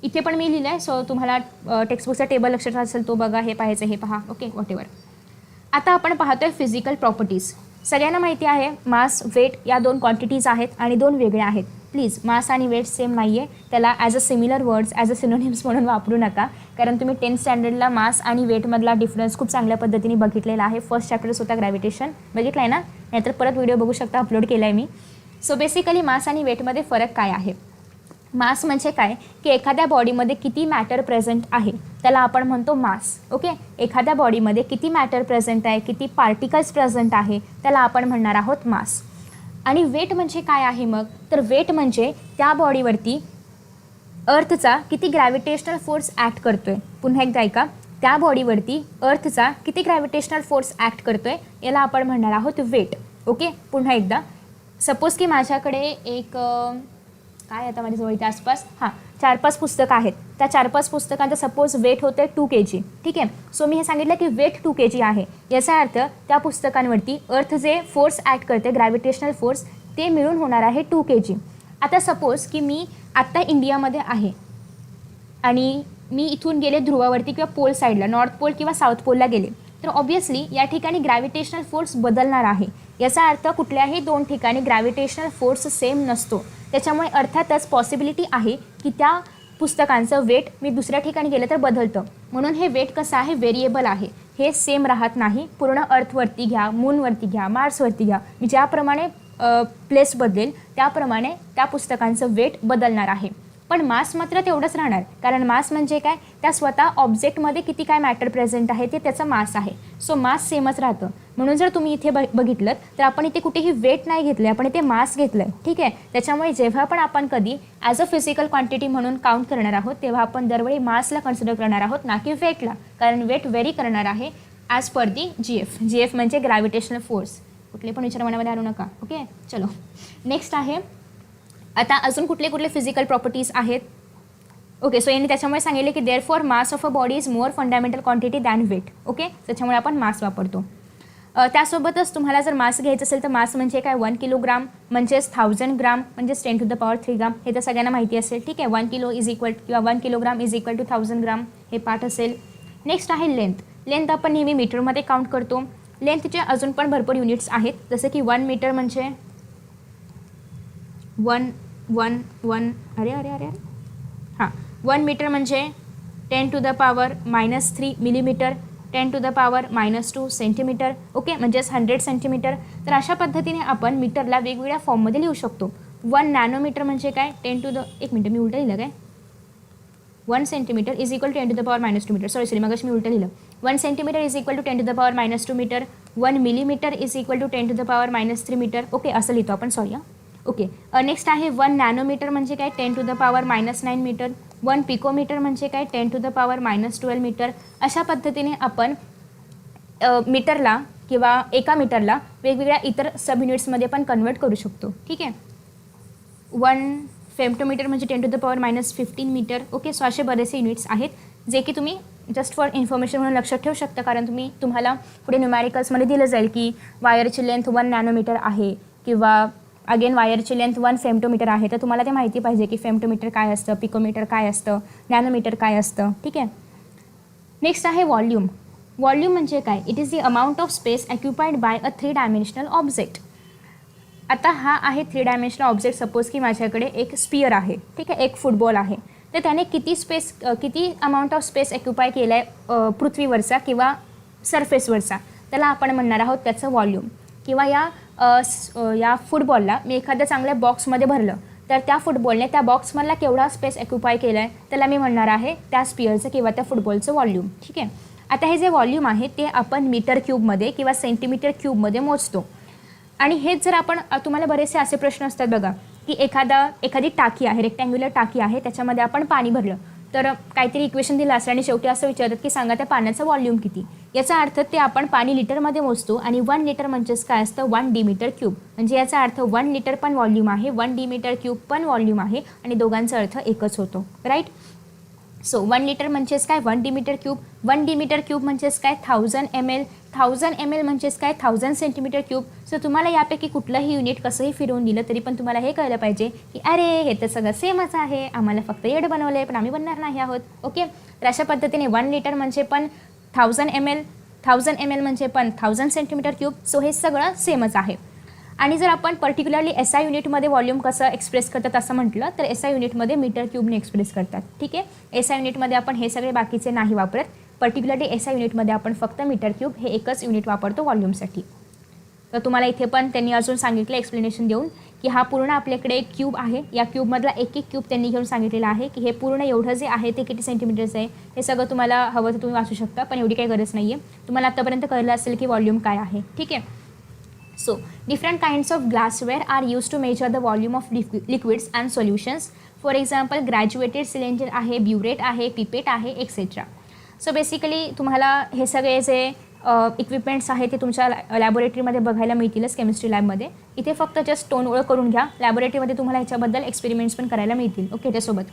इथे पण मी लिहिलं आहे, सो तुम्हाला टेक्स्टबुकचा टेबल लक्षात असेल तो बघा, हे पाहायचं हे पहा. ओके. वॉटेवर. आता आपण पाहतोय फिजिकल प्रॉपर्टीज. सगळ्यांना माहिती आहे मास वेट या 2 क्वांटिटीज आहेत आणि 2 वेगळ्या आहेत. प्लीज मास आणि वेट सेम नाही आहे, त्याला as a similar words as a synonyms म्हणून वापरू नका, कारण तुम्ही 10th स्टँडर्डला मास आणि वेटमधला डिफरन्स खूप चांगल्या पद्धतीने बघितलेला आहे. फर्स्ट चॅप्टर्स होता ग्रॅव्हिटेशन, बघितला आहे ना, नाहीतर परत व्हिडिओ बघू शकता, अपलोड केला आहे मी. सो बेसिकली मास आणि वेटमध्ये फरक काय आहे. मास म्हणजे काय की एखाद्या बॉडीमध्ये किती मॅटर प्रेझेंट आहे त्याला आपण म्हणतो मास. ओके. एखाद्या बॉडीमध्ये किती मॅटर प्रेझेंट आहे, किती पार्टिकल्स प्रेझेंट आहे त्याला आपण म्हणणार आहोत मास. आणि वेट म्हणजे काय आहे मग, तर वेट म्हणजे त्या बॉडीवरती अर्थचा किती ग्रॅव्हिटेशनल फोर्स ॲक्ट करतोय. पुन्हा एकदा ऐका, त्या बॉडीवरती अर्थचा किती ग्रॅव्हिटेशनल फोर्स ॲक्ट करतोय याला आपण म्हणणार आहोत वेट. ओके. पुन्हा एकदा, सपोज की माझ्याकडे एक काय आता माझ्याजवळ इथे आसपास 4-5 पुस्तकं आहेत. त्या 4-5 पुस्तकांचं सपोज वेट होतं 2 kg. ठीक आहे. सो मी हे सांगितलं की वेट 2 kg आहे, याचा अर्थ त्या पुस्तकांवरती अर्थ जे फोर्स ॲक्ट करते ग्रॅव्हिटेशनल फोर्स ते मिळून होणार आहे 2 kg. आता सपोज की मी आत्ता इंडियामध्ये आहे आणि मी इथून गेले ध्रुवावरती किंवा पोल साईडला, नॉर्थ पोल किंवा साऊथ पोलला गेले, तर ऑब्व्हियसली या ठिकाणी ग्रॅव्हिटेशनल फोर्स बदलणार आहे. याचा अर्थ कुठल्याही दोन ठिकाणी ग्रॅव्हिटेशनल फोर्स सेम नसतो. त्याच्यामुळे अर्थातच पॉसिबिलिटी आहे की त्या पुस्तकांचं वेट मी दुसऱ्या ठिकाणी गेलं तर बदलतं. म्हणून हे वेट कसं आहे, व्हेरिएबल आहे, हे सेम राहत नाही. पूर्ण अर्थवरती घ्या, मूनवरती घ्या, मार्सवरती घ्या, मी ज्याप्रमाणे प्लेस बदलेल त्याप्रमाणे त्या पुस्तकांचं वेट बदलणार आहे. पण मास मात्र तेवढंच राहणार, कारण मास म्हणजे काय, त्या स्वतः ऑब्जेक्टमध्ये किती काय मॅटर प्रेझेंट आहे ते त्याचं मास आहे. सो मास सेमच राहतं. म्हणून जर तुम्ही इथे बघितलं तर आपण इथे कुठेही वेट नाही घेतलं, आपण इथे मास घेतलं आहे. ठीक आहे. त्याच्यामुळे जेव्हा पण आपण कधी ॲज अ फिजिकल क्वांटिटी म्हणून काउंट करणार आहोत तेव्हा आपण दरवेळी मासला कन्सिडर करणार आहोत, ना की वेटला, कारण वेट व्हेरी करणार आहे ॲज पर दी GF म्हणजे ग्रॅव्हिटेशनल फोर्स. कुठले पण विचार मनामध्ये आणू नका. ओके, चलो नेक्स्ट आहे. आता अजून कुठले कुठले फिजिकल प्रॉपर्टीज आहेत. ओके, सो यांनी त्याच्यामुळे सांगितले की therefore mass of a body is more fundamental quantity than weight. Okay, त्याच्यामुळे आपण मास वापरतो. त्यासोबतच तुम्हाला जर मास घ्यायचं असेल तर मास म्हणजे काय, 1 किलोग्राम म्हणजेच 1000 ग्राम म्हणजेच 10⁻³ ग्राम. हे तर सगळ्यांना माहिती असेल. ठीक आहे, 1 किलो इज इक्वल किंवा 1 किलोग्राम इज इक्वल टू 1000 ग्राम, हे पाठ असेल. नेक्स्ट आहे लेंथ आपण नेहमी मीटरमध्ये काउंट करतो. लेंथचे अजून पण भरपूर युनिट्स आहेत, जसे की 1 मीटर म्हणजे 1 मीटर म्हणजे 10⁻³ मिलीमीटर, 10⁻² सेंटीमीटर. ओके, म्हणजेच 100 सेंटीमीटर. तर अशा पद्धतीने आपण मीटरला वेगवेगळ्या फॉर्ममध्ये लिहू शकतो. 1 नॅनोमीटर म्हणजे काय, 1 मिनटं मी उलटं लिहिलं काय, 1 centimetre is equal to 10⁻² metre. Sorry मगाशी मी उलटं लिहिलं. 1 centimetre is equal to 10⁻² metre. 1 millimetre is equal to 10⁻³ metre. Okay, असं लिहितो आपण. सॉरी. ओके, नेक्स्ट आहे 1 नॅनोमीटर म्हणजे काय, 10⁻⁹ मीटर. 1 पिकोमीटर म्हणजे काय, 10⁻12 मीटर. अशा पद्धतीने आपण मीटरला किंवा एका मीटरला वेगवेगळ्या इतर सब युनिट्समध्ये पण कन्वर्ट करू शकतो. ठीक आहे. 1 फेम्टोमीटर म्हणजे 10⁻15 मीटर. ओके, सो असे बरेचसे युनिट्स आहेत जे की तुम्ही जस्ट फॉर इन्फॉर्मेशन म्हणून लक्षात ठेवू शकता, कारण तुम्हाला पुढे न्यूमॅरिकल्समध्ये दिलं जाईल की वायरची लेंथ 1 नॅनोमीटर आहे किंवा अगेन वायरची लेंथ 1 फेम्टोमीटर आहे. तर तुम्हाला ते माहिती पाहिजे की फेम्टोमीटर काय असतं, पिकोमीटर काय असतं, नॅनोमीटर काय असतं. ठीक आहे. नेक्स्ट आहे व्हॉल्यूम. व्हॉल्यूम म्हणजे काय, it is the amount of space occupied by a 3 dimensional object. आता हा आहे 3 डायमेन्शनल ऑब्जेक्ट. सपोज की माझ्याकडे एक स्पियर आहे. ठीक आहे, एक फुटबॉल आहे. तर त्याने किती अमाऊंट ऑफ स्पेस ऑक्युपाय केला आहे पृथ्वीवरचा किंवा सरफेसवरचा, त्याला आपण म्हणणार आहोत त्याचं व्हॉल्यूम. किंवा या फुटबॉलला मी एखाद्या चांगल्या बॉक्समध्ये भरलं तर त्या फुटबॉलने त्या बॉक्समधला केवढा स्पेस ऑक्युपाय केला आहे त्याला मी म्हणणार आहे त्या स्पियरचं किंवा त्या फुटबॉलचं व्हॉल्यूम. ठीक आहे. आता हे जे व्हॉल्यूम आहे ते आपण मीटर क्यूबमध्ये किंवा सेंटीमीटर क्यूबमध्ये मोजतो. आणि हेच जर आपण तुम्हाला बरेचसे असे प्रश्न असतात बघा की एखादी टाकी आहे, रेक्टँग्युलर टाकी आहे, त्याच्यामध्ये आपण पाणी भरलं तर काहीतरी इक्वेशन दिलं असलं आणि शेवटी असं विचारतात की सांगा त्या पाण्याचं व्हॉल्यूम किती. याचा अर्थ ते आपण पाणी लिटरमध्ये मोजतो आणि 1 लिटर म्हणजेच काय असतं, 1 डिमीटर क्यूब. म्हणजे याचा अर्थ 1 लिटर पण व्हॉल्यूम आहे, 1 डिमीटर क्यूब पण व्हॉल्यूम आहे आणि दोघांचा अर्थ एकच होतो. राईट. सो 1 लिटर म्हणजेच काय, 1 डिमीटर क्यूब. 1 डिमीटर क्यूब म्हणजेच काय, 1000 ml. 1000 ml म्हणजेच काय, 1000 सेंटीमीटर क्यूब. सो तुम्हाला यापैकी कुठलंही युनिट कसंही फिरवून दिलं तरी पण तुम्हाला हे कळलं पाहिजे की अरे हे तर सगळं सेमच आहे, आम्हाला फक्त येड बनवलं आहे पण आम्ही बनणार नाही आहोत. ओके. तर अशा पद्धतीने 1 लिटर म्हणजे पण 1000 ml, 1000 ml म्हणजे पण 1000 सेंटीमीटर क्यूब. सो हे सगळं सेमच आहे. आणि जर आपण पर्टिक्युलरली SI युनिटमध्ये व्हॉल्यूम कसं एक्सप्रेस करतात असं म्हटलं तर SI युनिटमध्ये मीटर क्यूबने एक्सप्रेस करतात. ठीक आहे. SI युनिटमध्ये आपण हे सगळे बाकीचे नाही वापरत. पर्टिक्युलरली SI युनिटमध्ये आपण फक्त मीटर क्यूब हे एकच युनिट वापरतो व्हॉल्यूमसाठी. तर तुम्हाला इथे पण त्यांनी अजून सांगितलं एक्सप्लेनेशन देऊन की हा पूर्ण आपल्याकडे एक क्यूब आहे, या क्यूबमधला एक क्यूब त्यांनी घेऊन सांगितलेलं आहे की हे पूर्ण एवढं जे आहे ते किती सेंटीमीटरचं आहे. हे सगळं तुम्हाला हवं तर तुम्ही वाचू शकता, पण एवढी काही गरज नाही आहे. तुम्हाला आत्तापर्यंत कळलं असेल की व्हॉल्यूम काय आहे. ठीक आहे. So, different kinds of glassware are used to measure the volume of liquids and solutions. For example, graduated cylinder आहे, ब्युरेट आहे, पिपेट आहे, एक्सेट्रा. सो बेसिकली तुम्हाला हे सगळे जे इक्विपमेंट्स आहेत ते तुमच्या लॅबोरेटरीमध्ये बघायला मिळतीलच केमिस्ट्री लॅबमध्ये. इथे फक्त जस्ट टोन ओळख करून घ्या. लॅबोरेटरीमध्ये तुम्हाला ह्याच्याबद्दल एक्सपेरिमेंट्स पण करायला मिळतील. ओके, त्यासोबत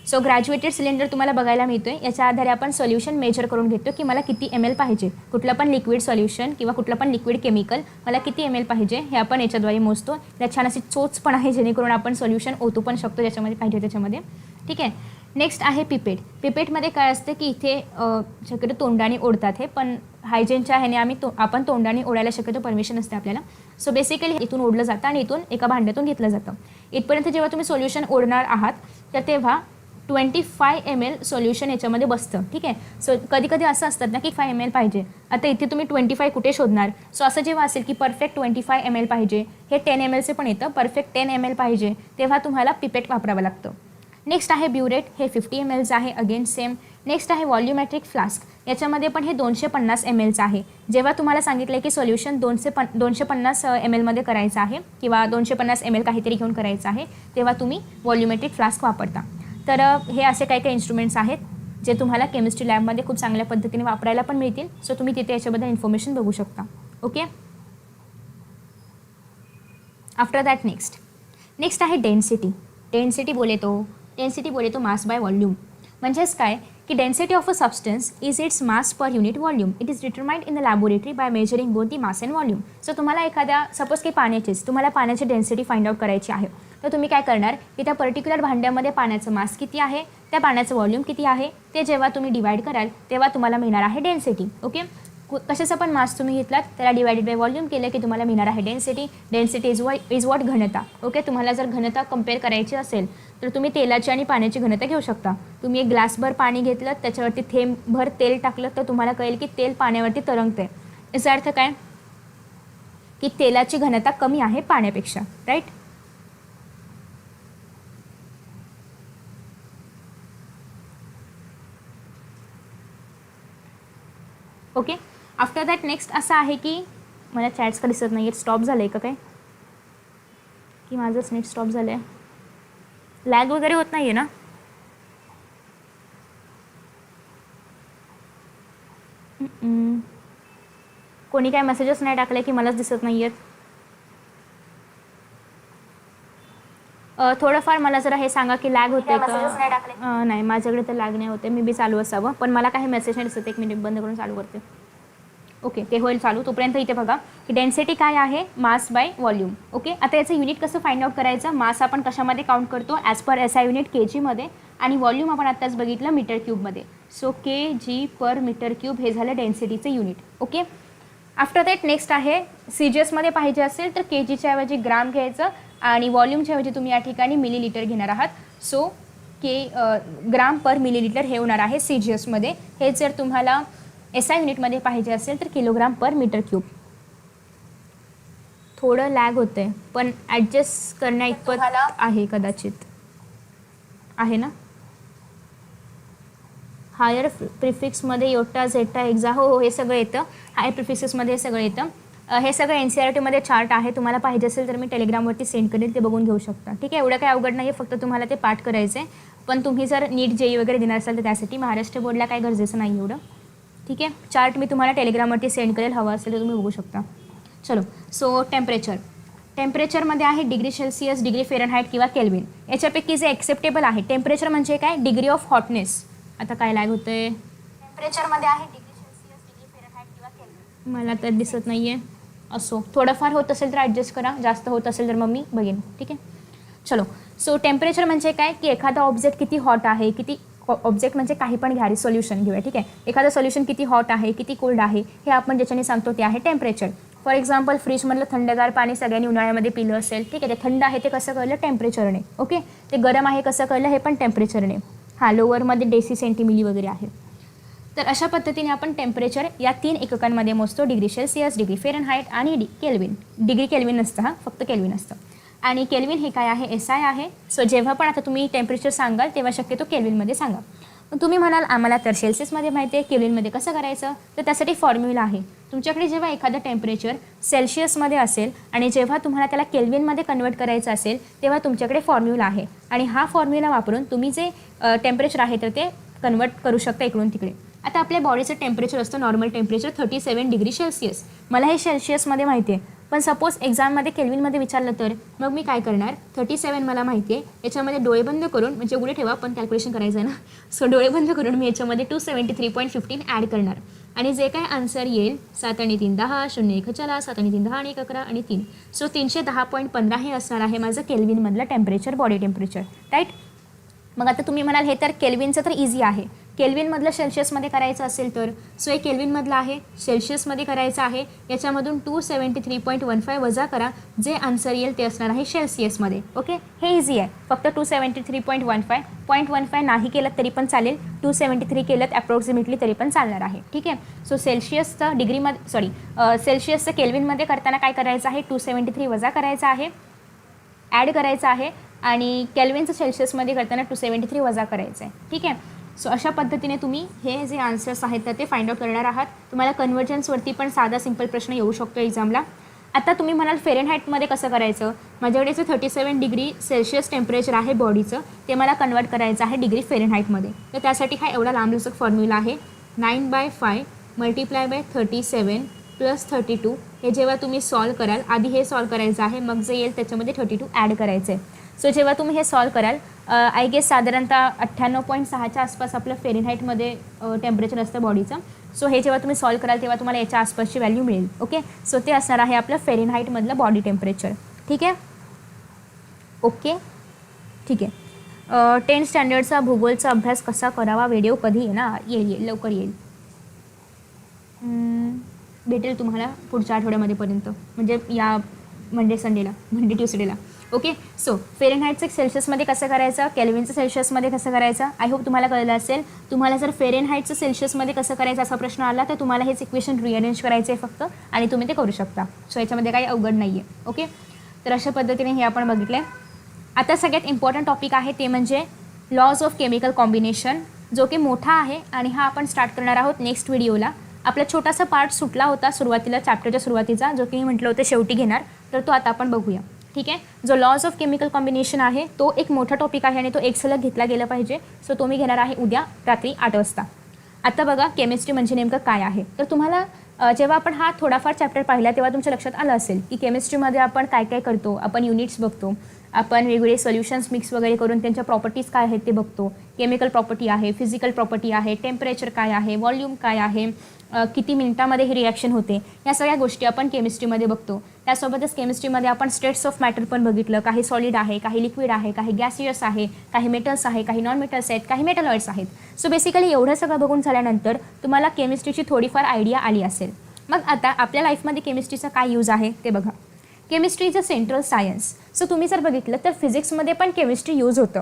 सो ग्रॅज्युएटेड सिलेंडर तुम्हाला बघायला मिळतो आहे. याच्या आधारे आपण सोल्युशन मेजर करून घेतो की मला किती ml पाहिजे, कुठलं पण लिक्विड सोल्युशन किंवा कुठलं पण लिक्विड केमिकल मला किती ml पाहिजे हे आपण याच्याद्वारे मोजतो. त्यात छान अशी चोच पण आहे जेणेकरून आपण सोल्युशन ओतू पण शकतो ज्याच्यामध्ये पाहिजे त्याच्यामध्ये. ठीक आहे. नेक्स्ट आहे पिपेट. पिपेटमध्ये काय असतं की इथे शक्यतो तोंडाने ओढतात हे, पण हायजीनच्या ह्याने आपण तोंडाने ओढायला शक्यतो परमिशन असते आपल्याला. सो बेसिकली इथून ओढलं जातं आणि इथून एका भांड्यातून घेतलं जातं. इथपर्यंत जेव्हा तुम्ही सोल्युशन ओढणार आहात तर तेव्हा 25 ml सोल्युशन याच्यामध्ये बसतं. ठीक आहे. सो कधी कधी असं असतात ना की 5 ml पाहिजे. आता इथे तुम्ही 25 कुठे शोधणार. सो असं जेव्हा असेल की परफेक्ट 25 ml पाहिजे, हे 10 mlचे पण येतं, परफेक्ट 10 ml पाहिजे, तेव्हा तुम्हाला पिपेट वापरावं लागतं. नेक्स्ट आहे ब्युरेट, हे 50 ml आहे, अगेन सेम. नेक्स्ट आहे व्हॉल्युमॅट्रिक फ्लास्क, याच्यामध्ये पण हे 250 ml आहे. जेव्हा तुम्हाला सांगितलं की सोल्युशन 250 ml करायचं आहे किंवा 250 ml काहीतरी घेऊन करायचं आहे, तेव्हा तुम्ही व्हॉल्युमॅट्रिक फ्लास्क वापरता. तर हे असे काही काही इन्स्ट्रुमेंट्स आहेत जे तुम्हाला केमिस्ट्री लॅबमध्ये खूप चांगल्या पद्धतीने वापरायला पण मिळतील. सो तुम्ही तिथे याच्याबद्दल इन्फॉर्मेशन बघू शकता. ओके. आफ्टर दॅट नेक्स्ट आहे डेन्सिटी. डेन्सिटी बोले तो मास बाय वॉल्यूम. म्हणजेच काय की density of a substance is its mass per unit volume. It is determined in the laboratory by measuring both the mass and volume. So तुम्हाला एखाद्या suppose की तुम्हाला पाण्याची डेन्सिटी फाइंड आउट करायची आहे, तर तुम्ही काय करणार की त्या पर्टिक्युलर भांड्यामध्ये पाण्याचं मास किती आहे, त्या पाण्याचं वॉल्यूम किती आहे, ते जेव्हा तुम्ही डिवाइड कराल तेव्हा तुम्हाला मिळणार आहे डेन्सिटी. ओके. कशाचा पण मास तुम्ही घेतलात त्याला डिवाइडेड बाय वॉल्यूम केलं की तुम्हाला मिळणार आहे डेन्सिटी. डेन्सिटी इज वॉट घनता. ओके. तुम्हाला जर घनता कम्पेअर करायची असेल तर तुम्ही तेलाची आणि पाण्याची घनता घेऊ शकता. तुम्ही एक ग्लासभर पाणी घेतलं, त्याच्यावरती थेंबभर तेल टाकलं, तर तुम्हाला कळेल की तेल पाण्यावरती तरंगते. याचा अर्थ काय की तेलाची घनता कमी आहे पाण्यापेक्षा. Right. Okay. After that next असं आहे की मला चॅट्स का दिसत नाही आहेत, स्टॉप झालं आहे का काय, की माझंच नेट स्टॉप झालं आहे, लॅग वगैरे होत नाही आहे ना. कोणी काय मेसेजेस नाही टाकले की मलाच दिसत नाही आहेत. थोडंफार मला जरा हे सांगा की लॅग होते का. नाही, माझ्याकडे तर लॅग नाही होते, मी बी चालू असावं, पण मला काही मेसेज नाही दिसत. एक मिनिट बंद करून चालू करते. ओके, ते होईल चालू. तोपर्यंत इथे बघा की डेन्सिटी काय आहे, मास बाय व्हॉल्यूम. ओके. आता याचं युनिट कसं फाइंड आउट करायचं. मास आपण कशामध्ये काउंट करतो, ॲज पर SI युनिट kgमध्ये, आणि व्हॉल्यूम आपण आत्ताच बघितलं मीटर क्यूबमध्ये. So kg per metre cube हे झालं डेन्सिटीचं unit. Okay. After that next आहे CGSमध्ये पाहिजे असेल तर kgच्या ऐवजी ग्राम घ्यायचं आणि व्हॉल्यूमच्या ऐवजी तुम्ही या ठिकाणी मिलीलिटर घेणार आहात. सो ग्राम पर मिलीलिटर हे होणार आहे CGSमध्ये. हे जर तुम्हाला SI युनिटमध्ये पाहिजे असेल तर किलोग्राम पर मीटर क्यूब. थोडं लॅग होतं आहे, पण ॲडजस्ट करण्या इतपत आहे कदाचित, आहे ना. हायर प्रिफिक्समध्ये योटा झेटा एक्झा, हो हे सगळं येतं. हायर प्रिफिक्सेसमध्ये हे सगळं येतं. हे सगळं NCERTमध्ये चार्ट आहे. तुम्हाला पाहिजे असेल तर मी टेलिग्रामवरती सेंड करेल, ते बघून घेऊ शकता. ठीक आहे. एवढं काही अवघड नाही आहे, फक्त तुम्हाला ते पाठ करायचं आहे. पण तुम्ही जर नीट JEE वगैरे देणार असाल तर त्यासाठी महाराष्ट्र बोर्डला काही गरजेचं नाही एवढं. ठीक आहे. चार्ट मी तुम्हाला टेलिग्रामवरती सेंड करेल, हवं असेल तर तुम्ही बघू शकता. चलो. सो टेम्परेचरमध्ये आहे डिग्री सेल्सिअस, डिग्री फेरनहाईट किंवा केल्विन. याच्यापैकी जे एक्सेप्टेबल आहे टेम्परेचर म्हणजे काय, डिग्री ऑफ हॉटनेस. आता काय लॅग होतं आहे, टेम्परेचरमध्ये आहे डिग्री सेल्सिअस, डिग्री फेरनहाईट किंवा केल्विन. मला तर दिसत नाही आहे. असो, थोडंफार होत असेल तर ॲडजस्ट करा, जास्त होत असेल तर मग मी बघेन. ठीक आहे. चलो. सो टेम्परेचर म्हणजे काय की एखादा ऑब्जेक्ट किती हॉट आहे, किती ऑब्जेक्ट म्हणजे काही पण घ्या, सोल्युशन घेऊया. ठीक आहे. एखादं सोल्युशन किती हॉट आहे, किती कोल्ड आहे, हे आपण ज्याच्याने सांगतो ते आहे टेम्परेचर. फॉर एक्झाम्पल फ्रीजमधलं थंडगार पाणी सगळ्यांनी उन्हाळ्यामध्ये पिलं असेल. ठीक आहे. ते थंड आहे ते कसं कळलं, टेम्परेचरने. ओके. ते गरम आहे कसं कळलं, हे पण टेम्परेचरने. हां, लोअरमध्ये डेसी सेंटीमिली वगैरे आहे. तर अशा पद्धतीने आपण टेम्परेचर या 3 एककांमध्ये मोजतो, डिग्री सेल्सिअस, डिग्री फेरनहाईट आणि केल्विन. डिग्री केल्विन नसतं, हां, फक्त केल्विन असतं. आणि केल्विन हे काय आहे, SI आहे. सो जेव्हा पण आता तुम्ही टेम्परेचर सांगाल तेव्हा शक्यतो केल्विनमध्ये सांगा. पण तुम्ही म्हणाल आम्हाला तर सेल्सिअसमध्ये माहिती आहे, केल्विनमध्ये कसं करायचं, तर त्यासाठी फॉर्म्युला आहे. तुमच्याकडे जेव्हा एखादं टेम्परेचर सेल्सिअसमध्ये असेल आणि जेव्हा तुम्हाला त्याला केल्विनमध्ये कन्वर्ट करायचं असेल तेव्हा तुमच्याकडे फॉर्म्युला आहे. आणि हा फॉर्म्युला वापरून तुम्ही जे टेम्परेचर आहे तर ते कन्वर्ट करू शकता इकडून तिकडे. आता आपल्या बॉडीचं टेम्परेचर असतं नॉर्मल टेम्परेचर 37 डिग्री सेल्सिअस. मला हे सेल्सिअसमध्ये माहिती आहे, पण सपोज एक्झाममध्ये केल्विनमध्ये विचारलं तर मग मी काय करणार. 37 मला माहिती आहे, याच्यामध्ये डोळे बंद करून, म्हणजे उघडे ठेवा पण कॅल्क्युलेशन करायचं आहे ना. सो डोळे बंद करून मी याच्यामध्ये 273.15 ॲड करणार आणि जे काय आन्सर येईल 7 आणि 3 10, 0 1 चला, 7 आणि 3 10 आणि 1 11 आणि 3. सो 310.15 हे असणार आहे माझं केल्विनमधलं टेम्परेचर, बॉडी टेम्परेचर. राईट. मग आता तुम्ही म्हणाल हे तर केल्विनचं तर इझी आहे, केल्विनमधलं सेल्शियसमध्ये करायचं असेल तर सो हे केल्विनमधलं आहे, सेल्शियसमध्ये करायचं आहे, याच्यामधून 273.15 वजा करा, जे आन्सर येईल ते असणार आहे सेल्सियसमध्ये. ओके, हे इझी आहे. फक्त 273.15 नाही केलं तरी पण चालेल, 273 केलं ॲप्रॉक्सिमेटली तरी पण चालणार आहे. ठीक आहे. सो सेल्शियसचं सेल्शियसचं केल्विनमध्ये करताना काय करायचं आहे, 273 वजा करायचं आहे, ॲड करायचं आहे, आणि केल्विनचं सेल्शियसमध्ये करताना 273 वजा करायचं आहे. ठीक आहे. सो अशा पद्धतीने तुम्ही हे जे आन्सर्स आहेत तर ते फाइंड आउट करणार आहात. तुम्हाला कन्व्हर्जन्सवरती पण साधा सिंपल प्रश्न येऊ शकतो एक्झामला. आता तुम्ही म्हणाल फेरेनहाईटमध्ये कसं करायचं, माझ्याकडे जे 37 डिग्री सेल्शियस टेम्परेचर आहे बॉडीचं ते मला कन्वर्ट करायचं आहे डिग्री फेरेनहाईटमध्ये. तर त्यासाठी हा एवढा लांबलचक फॉर्म्युला आहे, 9/5 मल्टिप्लाय बाय 37 प्लस 32. हे जेव्हा तुम्ही सॉल्व कराल, आधी हे सॉल्व करायचं आहे, मग जे येईल त्याच्यामध्ये 32 ॲड करायचं आहे. सो जेव्हा तुम्ही हे सॉल्व कराल, आय गेस साधारणतः 98.6च्या आसपास आपलं फेरेनहाईटमध्ये टेम्परेचर असतं बॉडीचं. सो हे जेव्हा तुम्ही सॉल्व कराल तेव्हा तुम्हाला याच्या आसपासची व्हॅल्यू मिळेल. ओके, सो ते असणार आहे आपलं फेरेनहाईटमधलं बॉडी टेम्परेचर. ठीक आहे. ओके, ठीक आहे. 10th स्टँडर्डचा भूगोलचा अभ्यास कसा करावा व्हिडिओ कधी येणार? येईल लवकर येईल, भेटेल तुम्हाला पुढच्या आठवड्यामध्येपर्यंत, म्हणजे या मंडे ट्यूसडेला. ओके, सो फेरेनहाईटचं सेल्शियसमध्ये कसं करायचं, केल्विनचं सेल्शियसमध्ये कसं करायचं, आय होप तुम्हाला कळलं असेल. तुम्हाला जर फेरेनहाईटचं सेल्शियसमध्ये कसं करायचं असा प्रश्न आला तर तुम्हाला हेच इक्वेशन रिअरेंज करायचं आहे फक्त, आणि तुम्ही ते करू शकता. सो याच्यामध्ये काही अवघड नाही आहे. ओके, तर अशा पद्धतीने हे आपण बघितलं आहे. आता सगळ्यात इम्पॉर्टंट टॉपिक आहे ते म्हणजे लॉज ऑफ केमिकल कॉम्बिनेशन, जो की मोठा आहे आणि हा आपण स्टार्ट करणार आहोत नेक्स्ट व्हिडिओला. आपला छोटासा पार्ट सुटला होता सुरुवातीला, चॅप्टरच्या सुरुवातीचा, जो की मी म्हटलं होतं शेवटी घेणार, तर तो आता आपण बघूया. ठीक आहे. जो लॉज ऑफ केमिकल कॉम्बिनेशन आहे तो एक मोठा टॉपिक आहे आणि तो एक सलग घेतला गेला पाहिजे. सो तो मी घेणार आहे उद्या रात्री 8 वाजता. आता बघा केमिस्ट्री म्हणजे नेमकं काय आहे. तर तुम्हाला जेव्हा आपण हा थोडाफार चॅप्टर पाहिला तेव्हा तुमच्या लक्षात आलं असेल की केमिस्ट्रीमध्ये आपण काय काय करतो. आपण युनिट्स बघतो, आपण वेगवेगळे सोल्युशन्स मिक्स वगैरे करून त्यांच्या प्रॉपर्टीज काय आहेत ते बघतो. केमिकल प्रॉपर्टी आहे, फिजिकल प्रॉपर्टी आहे, टेम्परेचर काय आहे, व्हॉल्यूम काय आहे, किती मिनिटामध्ये ही रिॲक्शन होते, या सगळ्या गोष्टी आपण केमिस्ट्रीमध्ये बघतो. त्यासोबतच केमिस्ट्रीमध्ये आपण स्टेट्स ऑफ मॅटर पण बघितलं. काही सॉलिड आहे, काही लिक्विड आहे, काही गॅसियस आहे, काही मेटल्स आहे, काही नॉन मेटल्स आहेत, काही मेटलॉइड्स आहेत. सो बेसिकली एवढं सगळं बघून झाल्यानंतर तुम्हाला केमिस्ट्रीची थोडीफार आयडिया आली असेल. मग आता आपल्या लाईफमध्ये केमिस्ट्रीचा काय यूज आहे ते बघा. Chemistry is a central science. So तुम्ही जर बघितलं तर फिजिक्समध्ये पण केमिस्ट्री यूज होतं.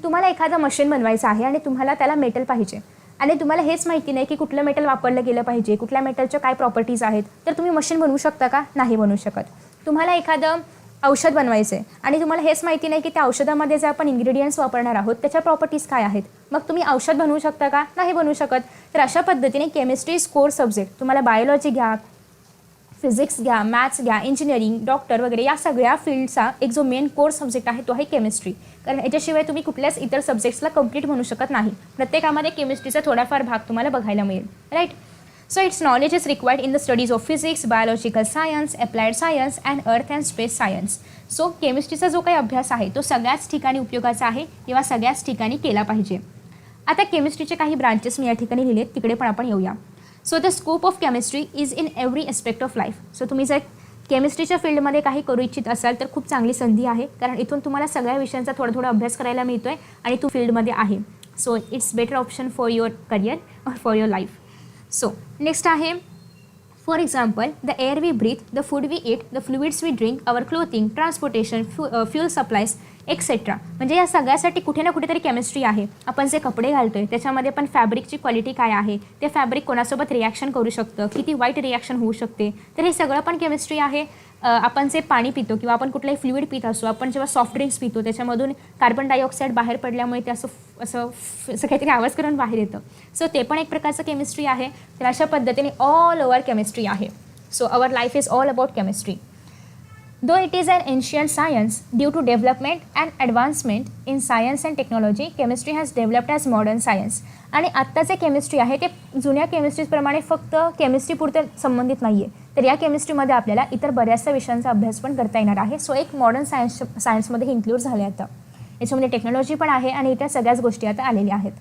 तुम्हाला एखादं मशीन बनवायचं आहे आणि तुम्हाला त्याला मेटल पाहिजे आणि तुम्हाला हेच माहिती नाही की कुठलं मेटल वापरलं गेलं पाहिजे, कुठल्या मेटलच्या काय प्रॉपर्टीज आहेत, तर तुम्ही मशीन बनवू शकता का? नाही बनवू शकत. तुम्हाला एखादं औषध बनवायचं आहे आणि तुम्हाला हेच माहिती नाही की त्या औषधामध्ये जे आपण इन्ग्रेडियंट्स वापरणार आहोत त्याच्या प्रॉपर्टीज काय आहेत, मग तुम्ही औषध बनवू शकता का? नाही बनवू शकत. तर अशा पद्धतीने केमिस्ट्री इज कोर सब्जेक्ट. तुम्हाला बायोलॉजी घ्या, फिजिक्स घ्या, मॅथ्स घ्या, इंजिनिअरिंग, डॉक्टर वगैरे या सगळ्या फील्डचा एक जो मेन कोर सब्जेक्ट आहे तो आहे केमिस्ट्री. कारण याच्याशिवाय तुम्ही कुठल्याच इतर सब्जेक्ट्सला कंप्लीट म्हणू शकत नाही. प्रत्येकामध्ये केमिस्ट्रीचा थोडाफार भाग तुम्हाला बघायला मिळेल. Right. So its knowledge is required in the studies of physics, biological science, applied science and earth and space science. So केमिस्ट्रीचा जो काही अभ्यास आहे तो सगळ्याच ठिकाणी उपयोगाचा आहे किंवा सगळ्याच ठिकाणी केला पाहिजे. आता केमिस्ट्रीचे काही ब्रांचेस मी या ठिकाणी लिहिलेत, तिकडे पण आपण येऊया. So the scope of chemistry is in every aspect of life. So तुम्ही जर केमिस्ट्रीच्या फील्डमध्ये काही करू इच्छित असाल तर खूप चांगली संधी आहे, कारण इथून तुम्हाला सगळ्या विषयांचा थोडा अभ्यास करायला मिळतो आहे आणि तू फील्डमध्ये आहे. So it's better option for your career or for your life. So next आहे for example the air we breathe, the food we eat, the fluids we drink, our clothing, transportation, fuel supplies etcetera. म्हणजे या सगळ्यासाठी कुठे ना कुठेतरी chemistry आहे. आपण जे कपडे घालतो आहे त्याच्यामध्ये पण फॅब्रिकची क्वालिटी काय आहे, ते फॅब्रिक कोणासोबत रिॲक्शन करू शकतं, किती वाईट रिॲक्शन होऊ शकते, तर हे सगळं पण केमिस्ट्री आहे. आपण जे पाणी पितो किंवा आपण कुठलाही फ्लुइड पित असो, आपण जेव्हा सॉफ्ट ड्रिंक्स पितो त्याच्यामधून कार्बन डायऑक्साईड बाहेर पडल्यामुळे ते असं काहीतरी आवाज करून बाहेर येतं. सो ते पण एक प्रकारचं केमिस्ट्री आहे. तर अशा पद्धतीने ऑल ओव्हर केमिस्ट्री आहे. So our life is all about chemistry. Though it is an ancient science, due to development and advancement in science and technology, chemistry has developed as modern science. आणि आत्ताचे chemistry आहे ते जुन्या केमिस्ट्रीप्रमाणे फक्त केमिस्ट्रीपुरते संबंधित नाही आहे, तर या केमिस्ट्रीमध्ये आपल्याला इतर बऱ्याचशा विषयांचा अभ्यास पण करता येणार आहे. सो एक मॉडर्न सायन्समध्ये इन्क्लूड झाले आता. याच्यामध्ये टेक्नॉलॉजी पण आहे आणि इतर सगळ्याच गोष्टी आता आलेल्या आहेत.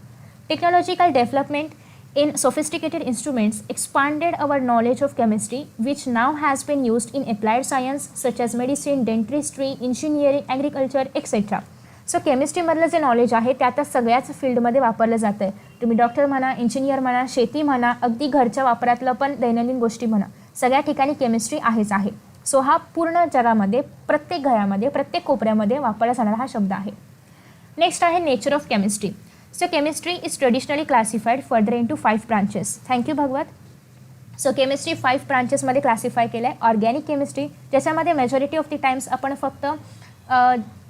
Technological development in sophisticated instruments expanded our knowledge of chemistry, which now has been used in applied science such as medicine, dentistry, engineering, agriculture, etc. So केमिस्ट्रीमधलं जे नॉलेज आहे ते आता सगळ्याच फील्डमध्ये वापरलं जातं आहे. तुम्ही डॉक्टर म्हणा, इंजिनियर म्हणा, शेती म्हणा, अगदी घरच्या वापरातलं पण दैनंदिन गोष्टी म्हणा, सगळ्या ठिकाणी केमिस्ट्री आहेच आहे. सो हा पूर्ण जगामध्ये प्रत्येक घरामध्ये प्रत्येक कोपऱ्यामध्ये वापरला जाणारा हा शब्द आहे. नेक्स्ट आहे nature of chemistry. So chemistry is traditionally classified further into 5 branches. Thank you Bhagwat. So chemistry 5 ब्रांचेसमध्ये क्लासिफाय केलं आहे. ऑर्गॅनिक केमिस्ट्री, ज्याच्यामध्ये मेजॉरिटी ऑफ दी टाइम्स आपण फक्त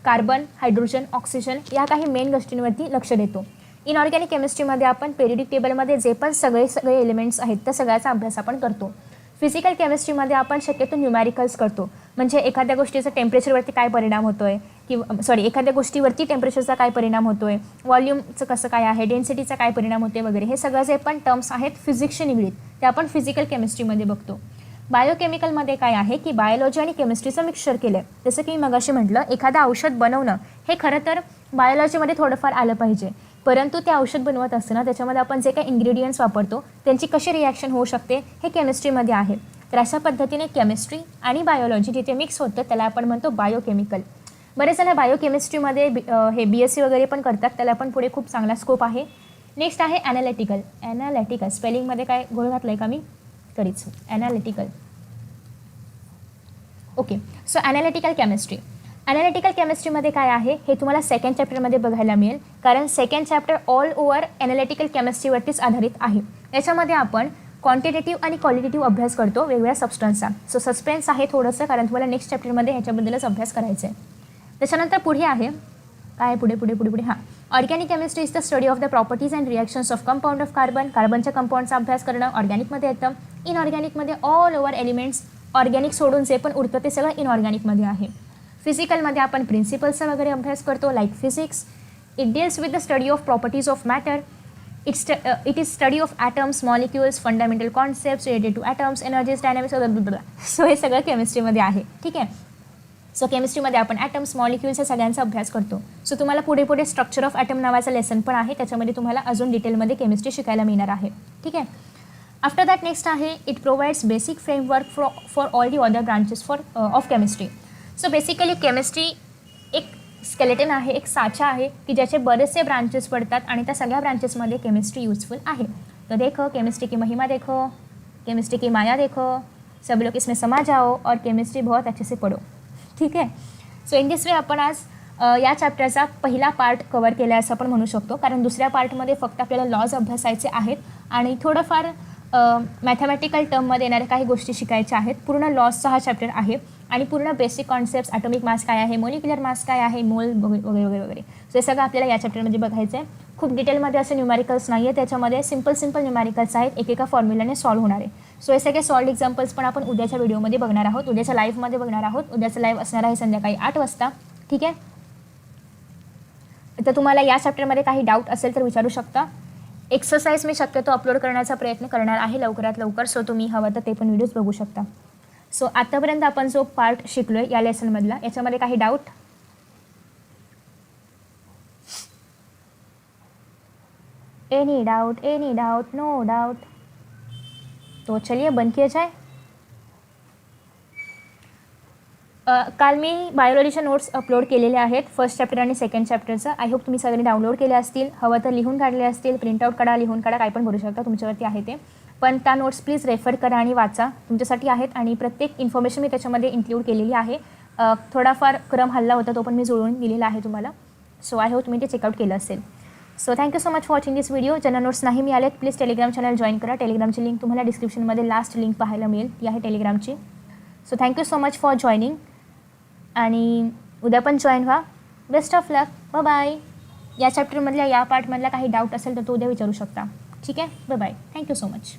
कार्बन, हायड्रोजन, ऑक्सिजन या काही मेन गोष्टींवरती लक्ष देतो. इनऑर्गॅनिक केमिस्ट्रीमध्ये आपण पेरियोडिक टेबलमध्ये जे पण सगळे एलिमेंट्स आहेत त्या सगळ्याचा अभ्यास आपण करतो. फिजिकल केमिस्ट्रीमध्ये आपण शक्यतो न्यूमॅरिकल्स करतो, म्हणजे एखाद्या गोष्टीचा टेम्परेचरवरती काय परिणाम होतो आहे, किंवा एखाद्या गोष्टीवरती टेम्परेचरचा काय परिणाम होतो आहे, व्हॉल्यूमचं कसं काय आहे, डेन्सिटीचा काय परिणाम होते वगैरे, हे सगळं जे पण टर्म्स आहेत फिजिक्सशी निगडीत ते आपण फिजिकल केमिस्ट्रीमध्ये बघतो. बायोकेमिकलमध्ये काय आहे की बायोलॉजी आणि केमिस्ट्रीचं मिक्सचर केलं आहे. जसं की मी मगाशी म्हटलं, एखादं औषध बनवणं हे खरं तर बायोलॉजीमध्ये थोडंफार आलं पाहिजे, परंतु ते औषध बनवत असताना त्याच्यामध्ये आपण जे काही इन्ग्रेडियंट्स वापरतो त्यांची कशी रिॲक्शन होऊ शकते हे केमिस्ट्रीमध्ये आहे. तर अशा पद्धतीने केमिस्ट्री आणि बायोलॉजी जिथे मिक्स होतं त्याला आपण म्हणतो बायोकेमिकल. बरेच जण बायोकेमिस्ट्रीमध्ये हे BSc वगैरे पण करतात, त्याला पण पुढे खूप चांगला स्कोप आहे. नेक्स्ट आहे ॲनालिटिकल. स्पेलिंगमध्ये काय गोळ घातलं आहे का मी? तरीच analytical. Okay, so analytical chemistry. Analytical केमिस्ट्रीमध्ये काय आहे हे तुम्हाला सेकंड चॅप्टरमध्ये बघायला मिळेल, कारण second chapter all over analytical केमिस्ट्रीवरतीच आधारित आहे. याच्यामध्ये आपण क्वांटिटेटिव्ह आणि क्वालिटेटिव्ह अभ्यास करतो वेगवेगळ्या सबस्टन्सचा. सो सस्पेन्स आहे थोडंसं, कारण तुम्हाला नेक्स्ट चॅप्टरमध्ये ह्याच्याबद्दलच अभ्यास करायचा आहे. त्याच्यानंतर पुढे आहे काय, पुढे हां, organic chemistry is the study of the properties and reactions of compound of carbon. कार्बनच्या कंपाऊंडचा अभ्यास करणं ऑर्गॅनिकमध्ये येतं. इनऑर्गॅनिकमध्ये ऑल ओव्हर एलिमेंट्स, ऑर्गॅनिक सोडून जे पण उरतं ते सगळं इनऑर्गॅनिकमध्ये आहे. फिजिकलमध्ये आपण प्रिन्सिपल्सचा वगैरे अभ्यास करतो, like physics. It deals with the study of properties of matter. It is study of atoms, molecules, fundamental concepts related to atoms, energies, dynamics. So हे सगळं केमिस्ट्रीमध्ये आहे. ठीक आहे. सो केमिस्ट्रीमध्ये आपण ॲटम्स, मॉलिक्युल्स या सगळ्यांचा अभ्यास करतो. सो तुम्हाला पुढे स्ट्रक्चर ऑफ ॲटम नावाचा लेसन पण आहे, त्याच्यामध्ये तुम्हाला अजून डिटेलमध्ये केमिस्ट्री शिकायला मिळणार आहे. ठीक आहे. आफ्टर दॅट नेक्स्ट आहे it provides basic framework for all the other branches of chemistry. So basically chemistry एक स्केलेटन आहे, एक साचा आहे की ज्याचे बरेचसे ब्रांचेस पडतात आणि त्या सगळ्या ब्रांचेसमध्ये केमिस्ट्री यूजफुल आहे. तो देखो केमिस्ट्री की महिमा देखो, केमिस्ट्री की माया देखो, सब लोग इसमें समा जाओ और केमिस्ट्री बहुत अच्छे से पढ़ो. ठीक आहे. सो इन दिस वे आपण आज या चॅप्टरचा पहिला पार्ट कवर केला आहे असं आपण म्हणू शकतो, कारण दुसऱ्या पार्टमध्ये फक्त आपल्याला लॉज अभ्यासायचे आहेत आणि थोडंफार मॅथमॅटिकल टर्ममध्ये येणाऱ्या काही गोष्टी शिकायच्या आहेत. पूर्ण लॉजचा हा चॅप्टर आहे आणि पूर्ण बेसिक कॉन्सेप्ट्स, ॲटॉमिक मास काय आहे, मोलिक्युलर मास काय आहे, मोल वगैरे. सो हे सगळं आपल्याला या चॅप्टरमध्ये बघायचं आहे. खूप डिटेलमध्ये असे न्यूमॅरिकल्स नाही आहे, त्याच्यामध्ये सिम्पल न्यूमॅरिकल्स आहेत, एकेका फॉर्म्युलाने सॉल्व्ह होणारे. सो हे सगळे सॉल्व्ड एक्झाम्पल्स पण आपण उद्याच्या व्हिडिओमध्ये बघणार आहोत, उद्याच्या लाईव्हमध्ये बघणार आहोत. उद्याचं लाईव्ह असणार आहे संध्याकाळी 8 वाजता. ठीक आहे. तर तुम्हाला या चॅप्टरमध्ये काही डाऊट असेल तर विचारू शकता. एक्सरसाइज मी शक्यतो अपलोड करण्याचा प्रयत्न करणार आहे लवकरात लवकर, सो तुम्ही हवं तर ते पण व्हिडिओज बघू शकता. सो आत्तापर्यंत आपण जो पार्ट शिकलो आहे या लेसनमधला, याच्यामध्ये काही doubt? Any doubt, no doubt. तो चलिए बंद किया जाए. काल मी बायोलॉजीच्या नोट्स अपलोड केलेल्या आहेत फर्स्ट चॅप्टर आणि सेकंड चॅप्टरचं. आय होप तुम्ही सगळ्यांनी डाउनलोड केले असतील, हवं तर लिहून काढले असतील, प्रिंटआउट काढा, लिहून काढा, काय पण करू शकता, तुमच्यावरती आहे ते. पण त्या नोट्स प्लीज रेफर करा आणि वाचा, तुमच्यासाठी आहेत. आणि प्रत्येक इन्फॉर्मेशन मी त्याच्यामध्ये इन्क्लूड केलेली आहे. थोडाफार क्रम हल्ला होता तो पण मी जुळवून दिलेला आहे तुम्हाला. सो आय होप तुम्ही ते चेकआउट केलं असेल. So thank you so much for watching this video. ज्यांना नोट्स नाही मिळालेत प्लीज टेलिग्राम चॅनल जॉईन करा. टेलिग्रामची लिंक तुम्हाला डिस्क्रिप्शनमध्ये लास्ट लिंक पाहायला मिळेल, ती आहे टेलिग्रामची. So thank you so much for joining आणि उद्या पण जॉईन व्हा. Best of luck. बाय. या चॅप्टरमधल्या या पार्टमधला काही डाऊट असेल तर तो उद्या विचारू शकता. ठीक आहे. बाय. Thank you so much.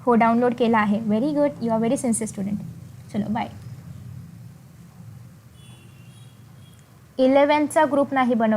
हो, डाउनलोड केला आहे. Very good, you are very sincere student. चलो बाय. 11th चा ग्रुप नाही बनवला.